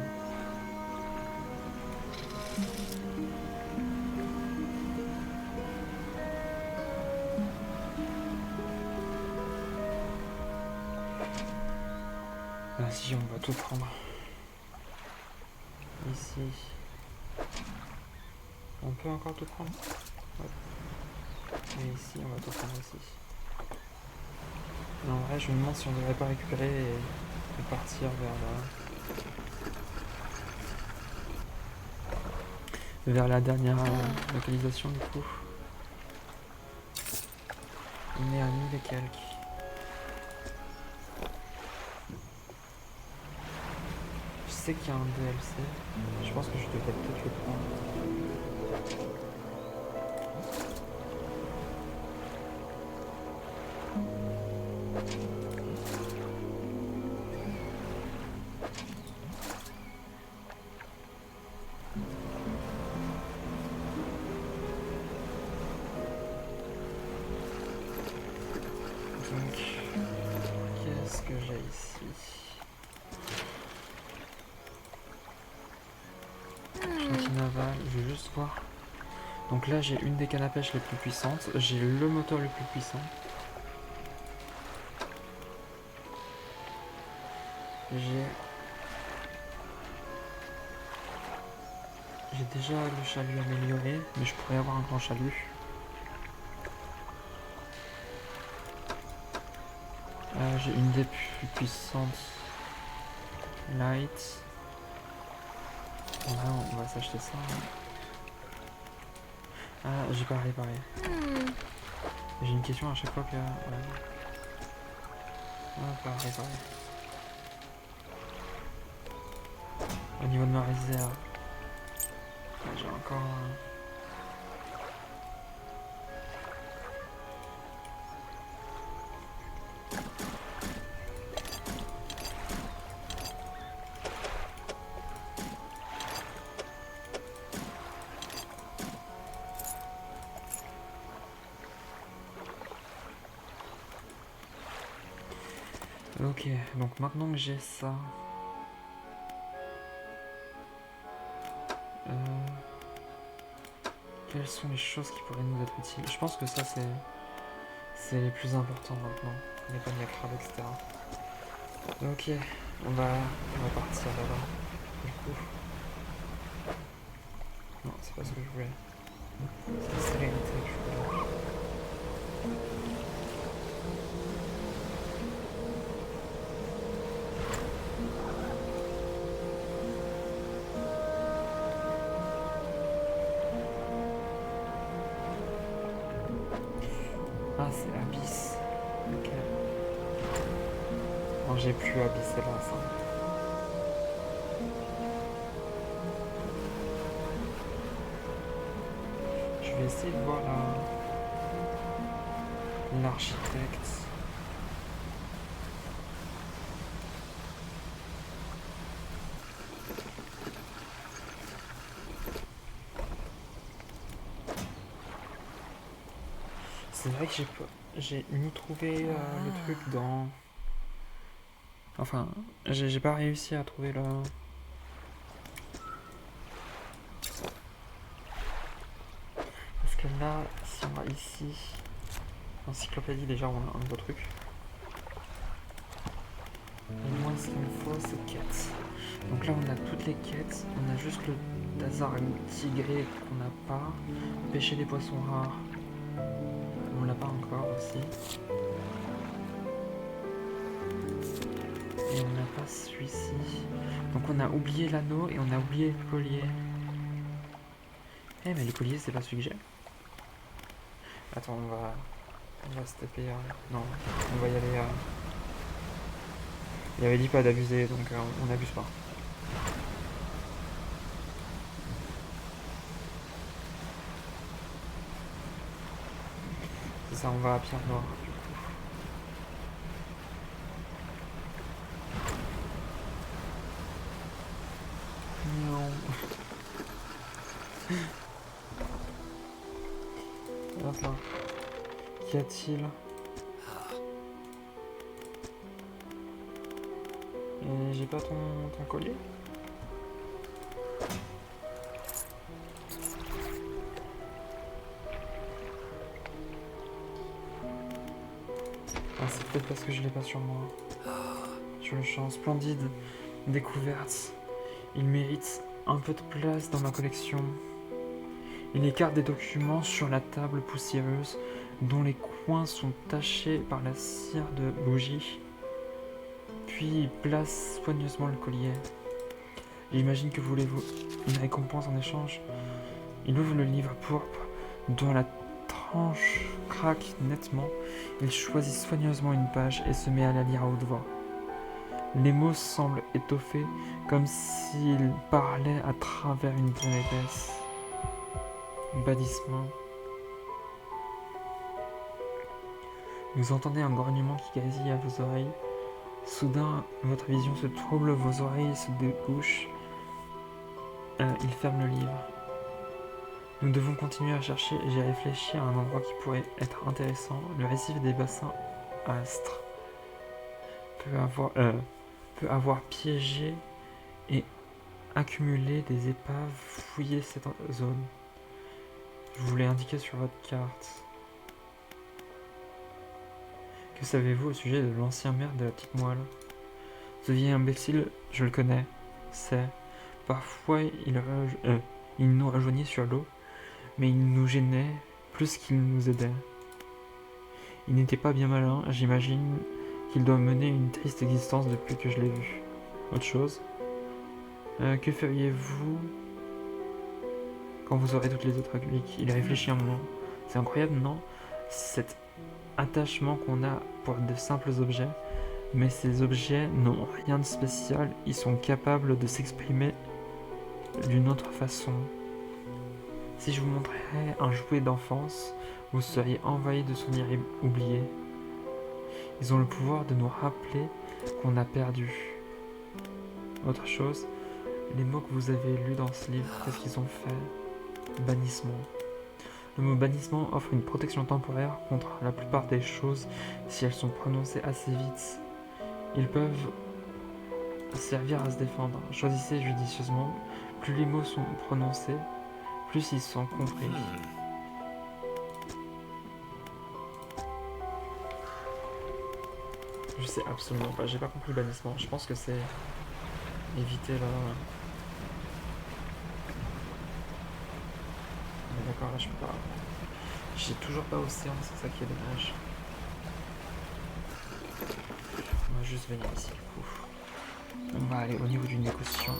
Vas-y, on va tout prendre. Ici. On peut encore tout prendre? Ouais. Et ici, on va tout prendre aussi. Mais en vrai, je me demande si on devrait pas récupérer et partir vers la dernière localisation du coup. On est à 1000 et quelques. Je sais qu'il y a un DLC. Je pense que je devrais peut-être le prendre. Donc, qu'est-ce que j'ai ici? Chantier naval, je vais juste voir. Donc là, j'ai une des cannes à pêche les plus puissantes. J'ai le moteur le plus puissant. J'ai déjà le chalut amélioré, mais je pourrais avoir un grand chalut. J'ai une des plus puissantes light. Bon, là, on va s'acheter ça. Ah, j'ai pas réparé. J'ai une question à chaque fois que... Ouais. On va pas réparer. Au niveau de ma réserve, j'ai encore... Ok, donc maintenant que j'ai ça... quelles sont les choses qui pourraient nous être utiles? Je pense que ça c'est les plus importants maintenant. Les paniers à crabe, etc. Ok, on va partir là-bas. Du coup. Non, c'est pas ce que je voulais. C'est la sérénité que je voulais. Ah, c'est Abyss. Ok. Bon, j'ai plus Abyss, c'est là, ça. Je vais essayer de voir l'architecte. C'est vrai que j'ai ni trouvé le truc dans... Enfin, j'ai pas réussi à trouver le... Parce que là, si on va ici... Encyclopédie, déjà, on a un nouveau truc. Et moi, ce qu'il me faut, c'est quêtes. Donc là, on a toutes les quêtes. On a juste le Tazar tigré qu'on n'a pas. Pêcher des poissons rares. On l'a pas encore aussi. Et on n'a pas celui-ci. Donc on a oublié l'anneau et on a oublié le collier. Eh mais le collier c'est pas celui que j'ai. Attends, on va se taper. Non, on va y aller. Il avait dit pas d'abuser, donc on n'abuse pas. C'est ça, on va à Pierre Noire. Du coup. Qu'y a-t-il? Et j'ai pas ton collier? Ah, c'est peut-être parce que je l'ai pas sur moi. Sur le champ, splendide découverte. Il mérite un peu de place dans ma collection. Il écarte des documents sur la table poussiéreuse dont les coins sont tachés par la cire de bougie. Puis il place soigneusement le collier. J'imagine que voulez-vous une récompense en échange. Il ouvre le livre pourpre dont la tranche craque nettement. Il choisit soigneusement une page et se met à la lire à haute voix. Les mots semblent étoffés, comme s'il parlait à travers une plaine épaisse. Bannissement. Vous entendez un grognement qui gazille à vos oreilles. Soudain, votre vision se trouble, vos oreilles se débouchent. Il ferme le livre. Nous devons continuer à chercher et j'ai réfléchi à un endroit qui pourrait être intéressant. Le récif des bassins astres peut avoir piégé et accumulé des épaves, fouillé cette zone. Je vous l'ai indiqué sur votre carte. Que savez-vous au sujet de l'ancien maire de la petite moelle? Ce vieil imbécile, je le connais, c'est. Parfois, il nous rejoignait sur l'eau, mais il nous gênait plus qu'il nous aidait. Il n'était pas bien malin, j'imagine qu'il doit mener une triste existence depuis que je l'ai vu. Autre chose? Que feriez-vous quand vous aurez toutes les autres reliques? Il a réfléchi un moment. C'est incroyable, non? Cet attachement qu'on a pour de simples objets, mais ces objets n'ont rien de spécial, ils sont capables de s'exprimer d'une autre façon. Si je vous montrais un jouet d'enfance, vous seriez envahi de souvenirs oubliés. Ils ont le pouvoir de nous rappeler qu'on a perdu. Autre chose, les mots que vous avez lus dans ce livre, qu'est-ce qu'ils ont fait? Bannissement. Le mot bannissement offre une protection temporaire contre la plupart des choses si elles sont prononcées assez vite. Ils peuvent servir à se défendre. Choisissez judicieusement. Plus les mots sont prononcés, plus ils sont compris. Je sais absolument pas, j'ai pas compris le bannissement. Je pense que c'est éviter là. Mais d'accord, là je peux pas. J'ai toujours pas océan, c'est ça qui est dommage. On va juste venir ici du coup. On va aller au niveau d'une négociation.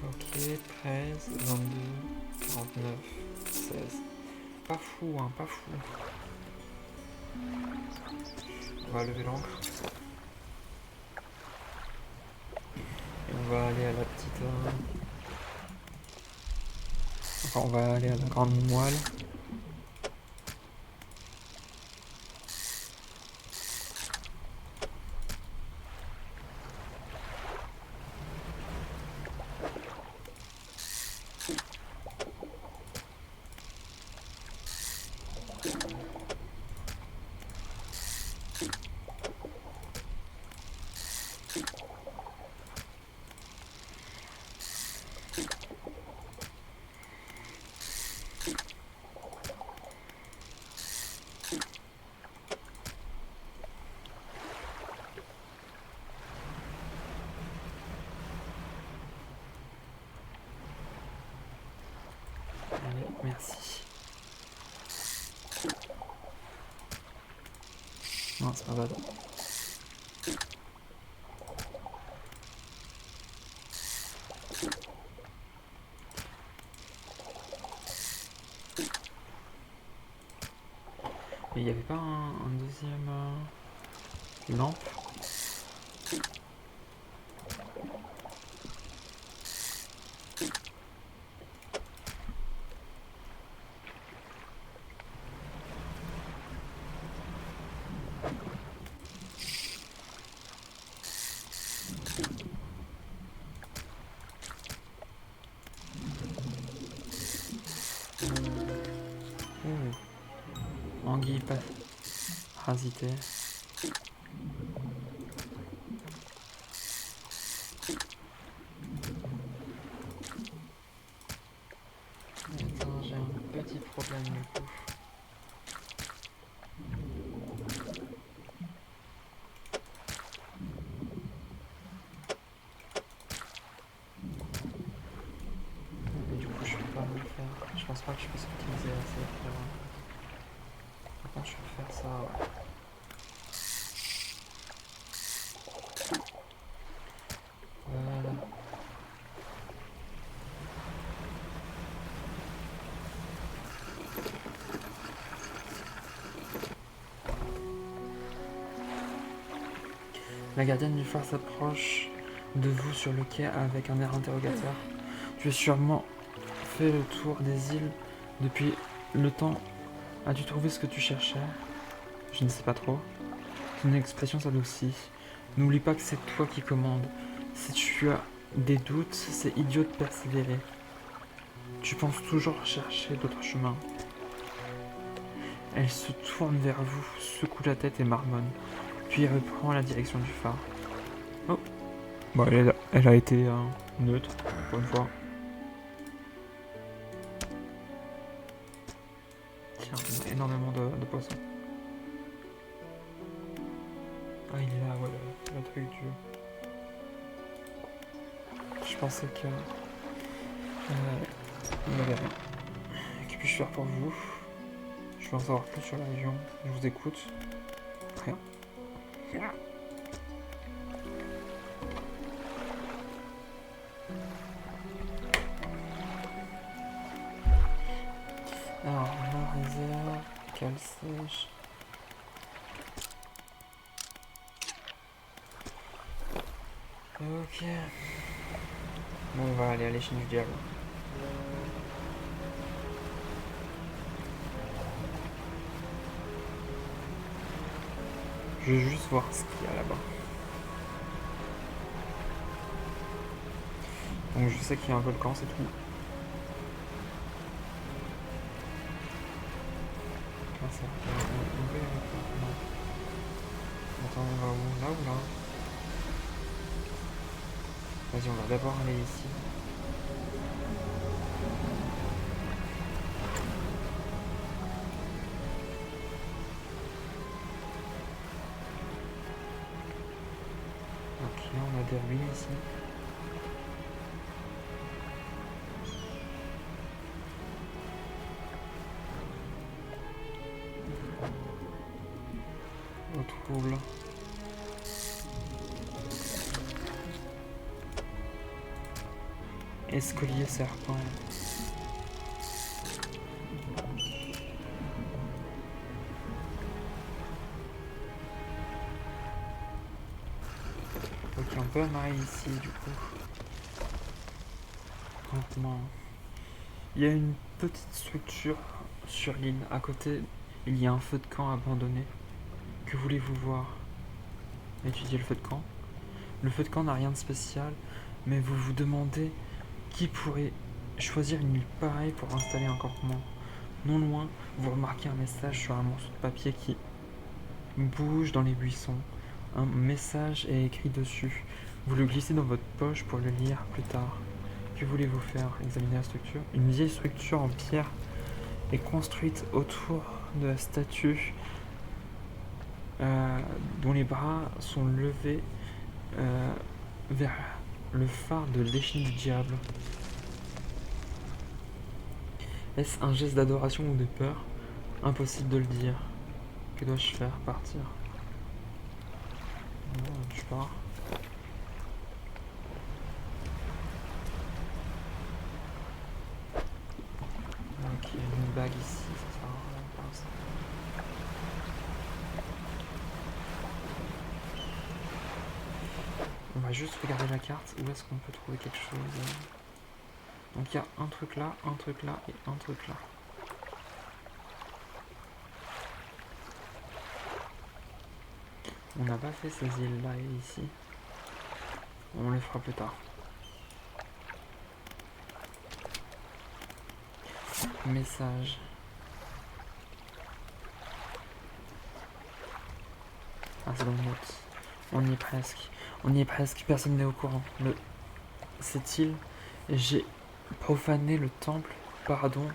Ok, 13, 22, 49, 16. Pas fou, hein, pas fou. On va lever l'ancre. Et on va aller à la petite... Enfin, on va aller à la grande moelle. Allez, merci. Non, c'est pas bad. Mais il n'y avait pas un deuxième lampe? anguille parasitée. Attends, j'ai un petit problème du coup. Et du coup, je peux pas me le faire. Je pense pas que je puisse optimiser assez. Par contre, je peux faire ça, ouais. Voilà. La gardienne du phare s'approche de vous sur le quai avec un air interrogateur. Tu as sûrement fait le tour des îles depuis le temps. As-tu trouvé ce que tu cherchais? Je ne sais pas trop. Ton expression s'adoucit. N'oublie pas que c'est toi qui commandes. Si tu as des doutes, c'est idiot de persévérer. Tu penses toujours chercher d'autres chemins. Elle se tourne vers vous, secoue la tête et marmonne, puis reprend la direction du phare. Oh. Bon, elle a été neutre, pour une fois. Tiens, énormément de poissons. Ah, il est là, ouais, le truc du... Je pensais que... il n'y avait rien. Que puis-je faire pour vous? Je veux en savoir plus sur la région. Je vous écoute. Rien. Alors, la réserve, cale sèche. Ok. Bon, on va aller à l'échine du diable. Je veux juste voir ce qu'il y a là-bas. Donc je sais qu'il y a un volcan, c'est tout. Ah, ça. Non. Attends, on va où? Là ou là? Vas-y, on va d'abord aller ici. Ok, on a des ruines ici. Au trouble. Escalier serpent. Ok, on peut amarrer ici du coup. Campement. Il y a une petite structure sur l'île. À côté, il y a un feu de camp abandonné. Que voulez-vous voir? Étudier le feu de camp. Le feu de camp n'a rien de spécial, mais vous vous demandez qui pourrait choisir une île pareille pour installer un campement. Non loin, vous remarquez un message sur un morceau de papier qui bouge dans les buissons. Un message est écrit dessus. Vous le glissez dans votre poche pour le lire plus tard. Que voulez-vous faire? Examiner la structure. Une vieille structure en pierre est construite autour de la statue dont les bras sont levés vers le phare de l'échine du diable. Est-ce un geste d'adoration ou de peur? Impossible de le dire. Que dois-je faire? Partir. Bon, je pars. Ok, une bague ici, ça sert à rien pour l'instant. On va juste regarder la carte, où est-ce qu'on peut trouver quelque chose. Donc il y a un truc là et un truc là. On n'a pas fait ces îles là et ici. On les fera plus tard. Message. Ah, c'est dans le note. On y est presque. On y est presque. Personne n'est au courant. Cette île, j'ai profané le temple. Pardon.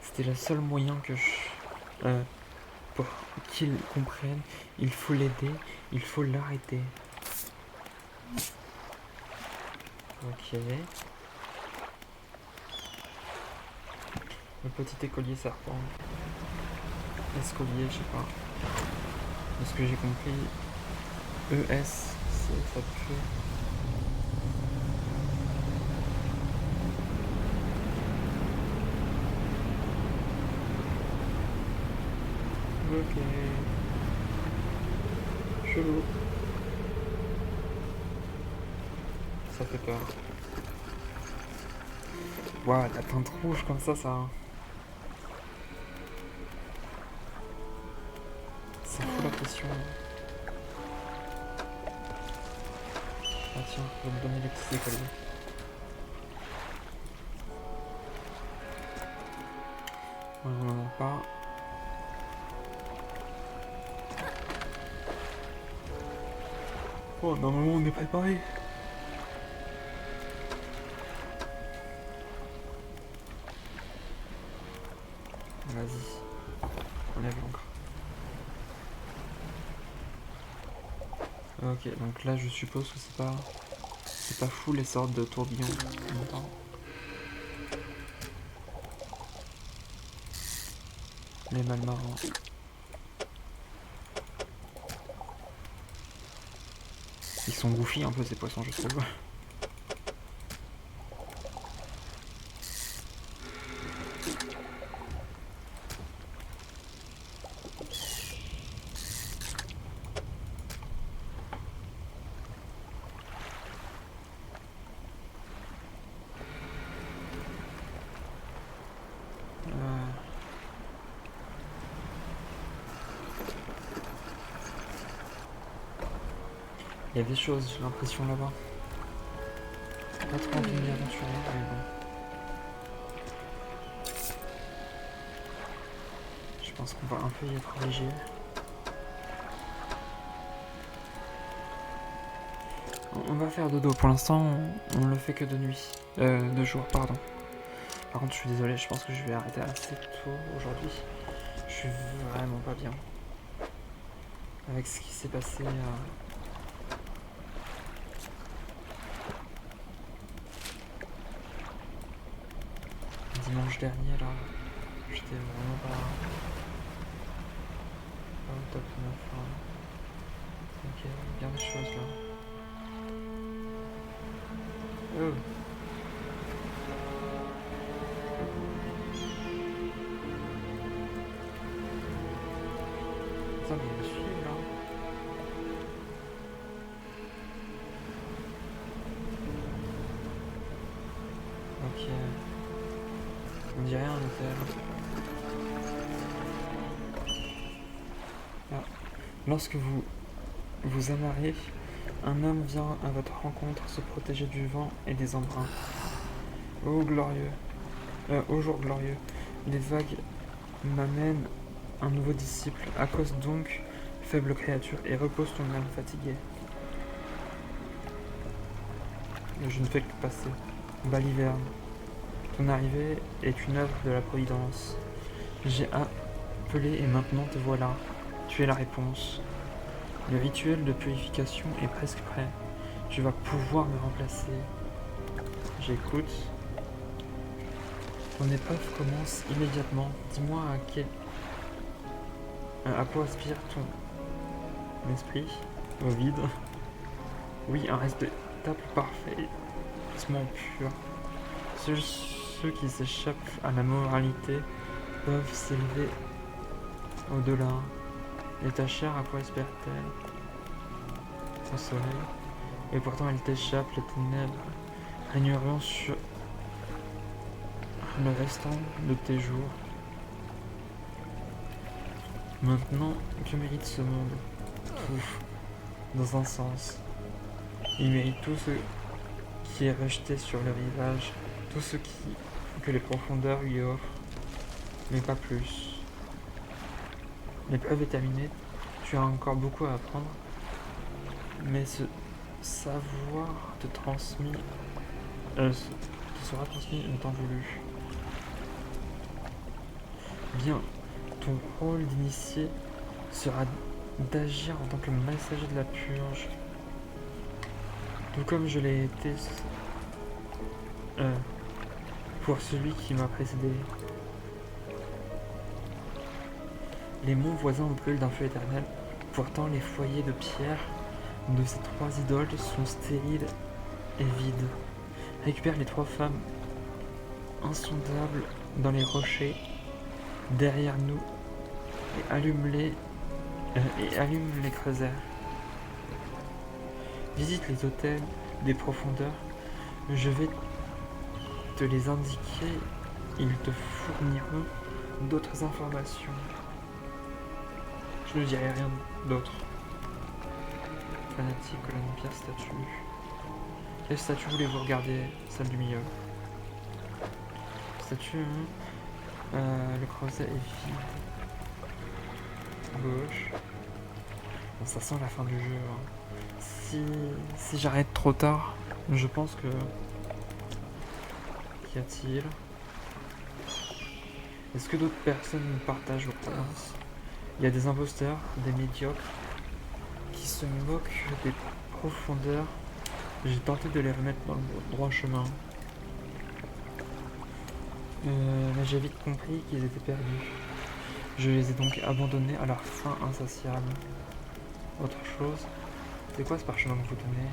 C'était le seul moyen que pour qu'il comprenne. Il faut l'aider. Il faut l'arrêter. Ok. Le petit écolier serpent. Escolier, je sais pas. De ce que j'ai compris, ES, ça peut. Ok. Chelou. Ça fait peur. Waouh, la teinte rouge comme ça. Ça fout la pression. Ah tiens, je vais me donner les petits écoliers. Ouais, on n'en a pas. Oh, normalement on est préparé. Vas-y, enlève l'encre. Ok, donc là je suppose que c'est pas fou les sortes de tourbillons. Les malmarins. Ils sont goofy un peu ces poissons, je trouve. Il y a des choses, j'ai l'impression là-bas. Pas trop envie de m'y aventurer, mais bon. Je pense qu'on va un peu y être léger. On va faire dodo. Pour l'instant, on le fait que de nuit. De jour, pardon. Par contre, je suis désolé, je pense que je vais arrêter assez tôt aujourd'hui. Je suis vraiment pas bien. Avec ce qui s'est passé dimanche dernier, là. J'étais vraiment pas au top de ma forme. Ok, il y a bien des choses là. Oh. Putain, mais il me suit là. Ok. On dirait un hôtel. Ah. Lorsque vous vous amarrez, un homme vient à votre rencontre se protéger du vent et des embruns. Ô glorieux, ô jour glorieux, les vagues m'amènent un nouveau disciple. Accoste donc, faible créature, et repose ton âme fatiguée. Je ne fais que passer. Baliverne, ton arrivée est une œuvre de la Providence. J'ai appelé et maintenant te voilà. Tu es la réponse. Le rituel de purification est presque prêt. Tu vas pouvoir me remplacer. J'écoute. Ton épreuve commence immédiatement. Dis-moi à quoi aspire ton esprit au vide. Oui, un respectable parfaitement pur. Ceux qui s'échappent à la moralité peuvent s'élever au-delà. Et ta chair, à quoi espère-t-elle? Au soleil. Et pourtant elle t'échappe, les ténèbres régneront sur le restant de tes jours. Maintenant, que mérite ce monde? Tout, dans un sens. Il mérite tout ce qui est rejeté sur le rivage, tout ce que les profondeurs lui offrent, mais pas plus. L'épreuve est terminée, tu as encore beaucoup à apprendre, Mais ce savoir te sera transmis en temps voulu. Bien, ton rôle d'initié sera d'agir en tant que messager de la purge. Tout comme je l'ai été pour celui qui m'a précédé. Les monts voisins brûlent d'un feu éternel. Pourtant, les foyers de pierre de ces 3 idoles sont stériles et vides. Récupère les 3 femmes insondables dans les rochers derrière nous et allume les creusets. Visite les hôtels des profondeurs. Je vais te les indiquer. Ils te fourniront d'autres informations. Je ne dirai rien d'autre. Fanatique, colonne de pierre, statue. Quelle statue voulez-vous regarder? Celle du milieu. Statue, le creuset est vide. Gauche. Bon, ça sent la fin du jeu. Si j'arrête trop tard, je pense que... Qu'y a-t-il? Est-ce que d'autres personnes partagent vos croyances? Il y a des imposteurs, des médiocres, qui se moquent des profondeurs. J'ai tenté de les remettre dans le droit chemin. Mais j'ai vite compris qu'ils étaient perdus. Je les ai donc abandonnés à leur faim insatiable. Autre chose, c'est quoi ce parchemin que vous tenez?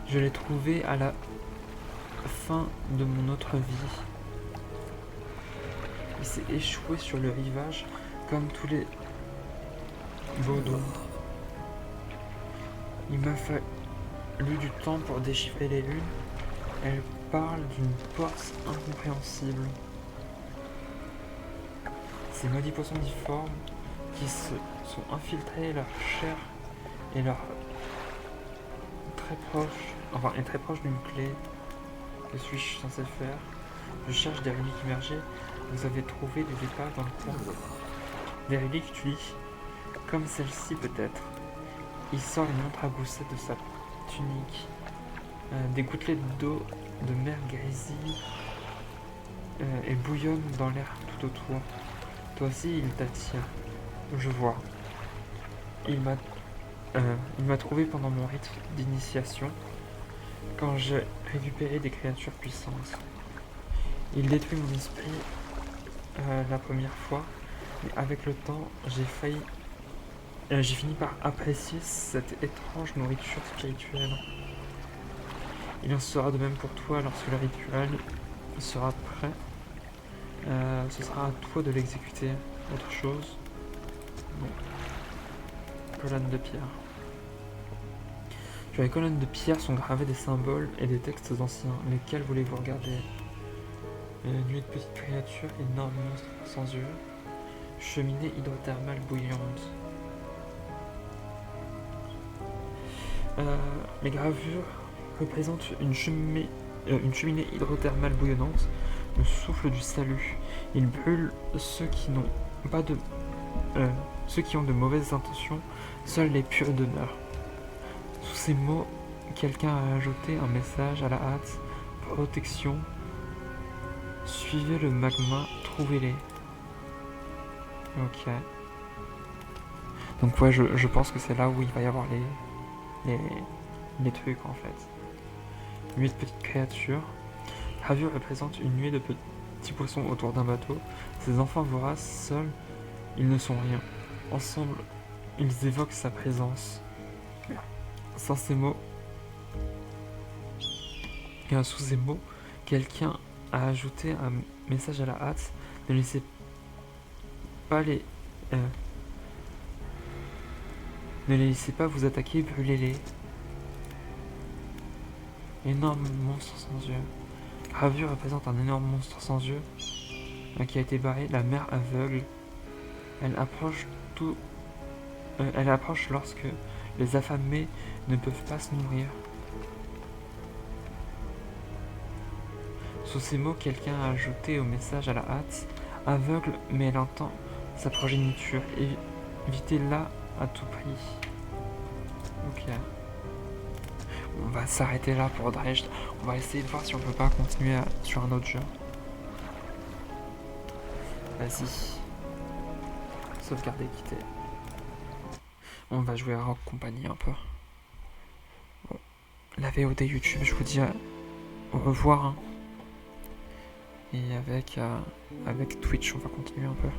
Je l'ai trouvé à la fin de mon autre vie. Il s'est échoué sur le rivage comme tous les Baudons. Il m'a fallu du temps pour déchiffrer les lunes. Elle parle d'une force incompréhensible. Ces maudits poissons difformes qui se sont infiltrés leur chair et leur est très proche d'une clé. Que suis-je censé faire? Je cherche des reliques immergées. Vous avez trouvé des épaves dans le coin. Des reliques, tu dis? Comme celle-ci peut-être. Il sort une montre à gousset de sa tunique. Des gouttelettes d'eau de mer grisille et bouillonnent dans l'air tout autour. Toi aussi, il t'attire. Je vois. Il m'a trouvé pendant mon rite d'initiation, quand j'ai récupéré des créatures puissantes. Il détruit mon esprit la première fois, mais avec le temps, j'ai fini par apprécier cette étrange nourriture spirituelle. Il en sera de même pour toi lorsque le rituel sera prêt. Ce sera à toi de l'exécuter. Autre chose? Bon. Colonne de pierre. Sur les colonnes de pierre sont gravés des symboles et des textes anciens. Lesquels voulez-vous regarder? Nuit de petites créatures, énormes monstres sans yeux. Cheminée hydrothermale bouillante. Les gravures représentent une cheminée hydrothermale bouillonnante, le souffle du salut. Il brûle ceux qui ont de mauvaises intentions, seuls les purs demeurent. Sous ces mots, quelqu'un a ajouté un message à la hâte. Protection. Suivez le magma, trouvez-les. Ok. Donc ouais, je pense que c'est là où il va y avoir les trucs en fait. Nuée de petites créatures. Gravure représente une nuée de petits poissons autour d'un bateau. Ces enfants voraces, seuls, ils ne sont rien. Ensemble, ils évoquent sa présence. Sans ces mots, et sous ces mots, quelqu'un a ajouté un message à la hâte. Ne laissez pas ne les laissez pas vous attaquer, brûlez-les. Énorme monstre sans yeux. Gravure représente un énorme monstre sans yeux qui a été barré. La mer aveugle. Elle approche lorsque les affamés ne peuvent pas se nourrir. Sous ces mots, quelqu'un a ajouté au message à la hâte. Aveugle, mais elle entend sa progéniture. Évitez-la à tout prix. Ok. On va s'arrêter là pour Dredge. On va essayer de voir si on peut pas continuer sur un autre jeu. Vas-y. Sauvegarder, quitter. On va jouer à Rock Company un peu. Bon. La VOD YouTube, je vous dis au revoir. Hein. Et avec Twitch, on va continuer un peu.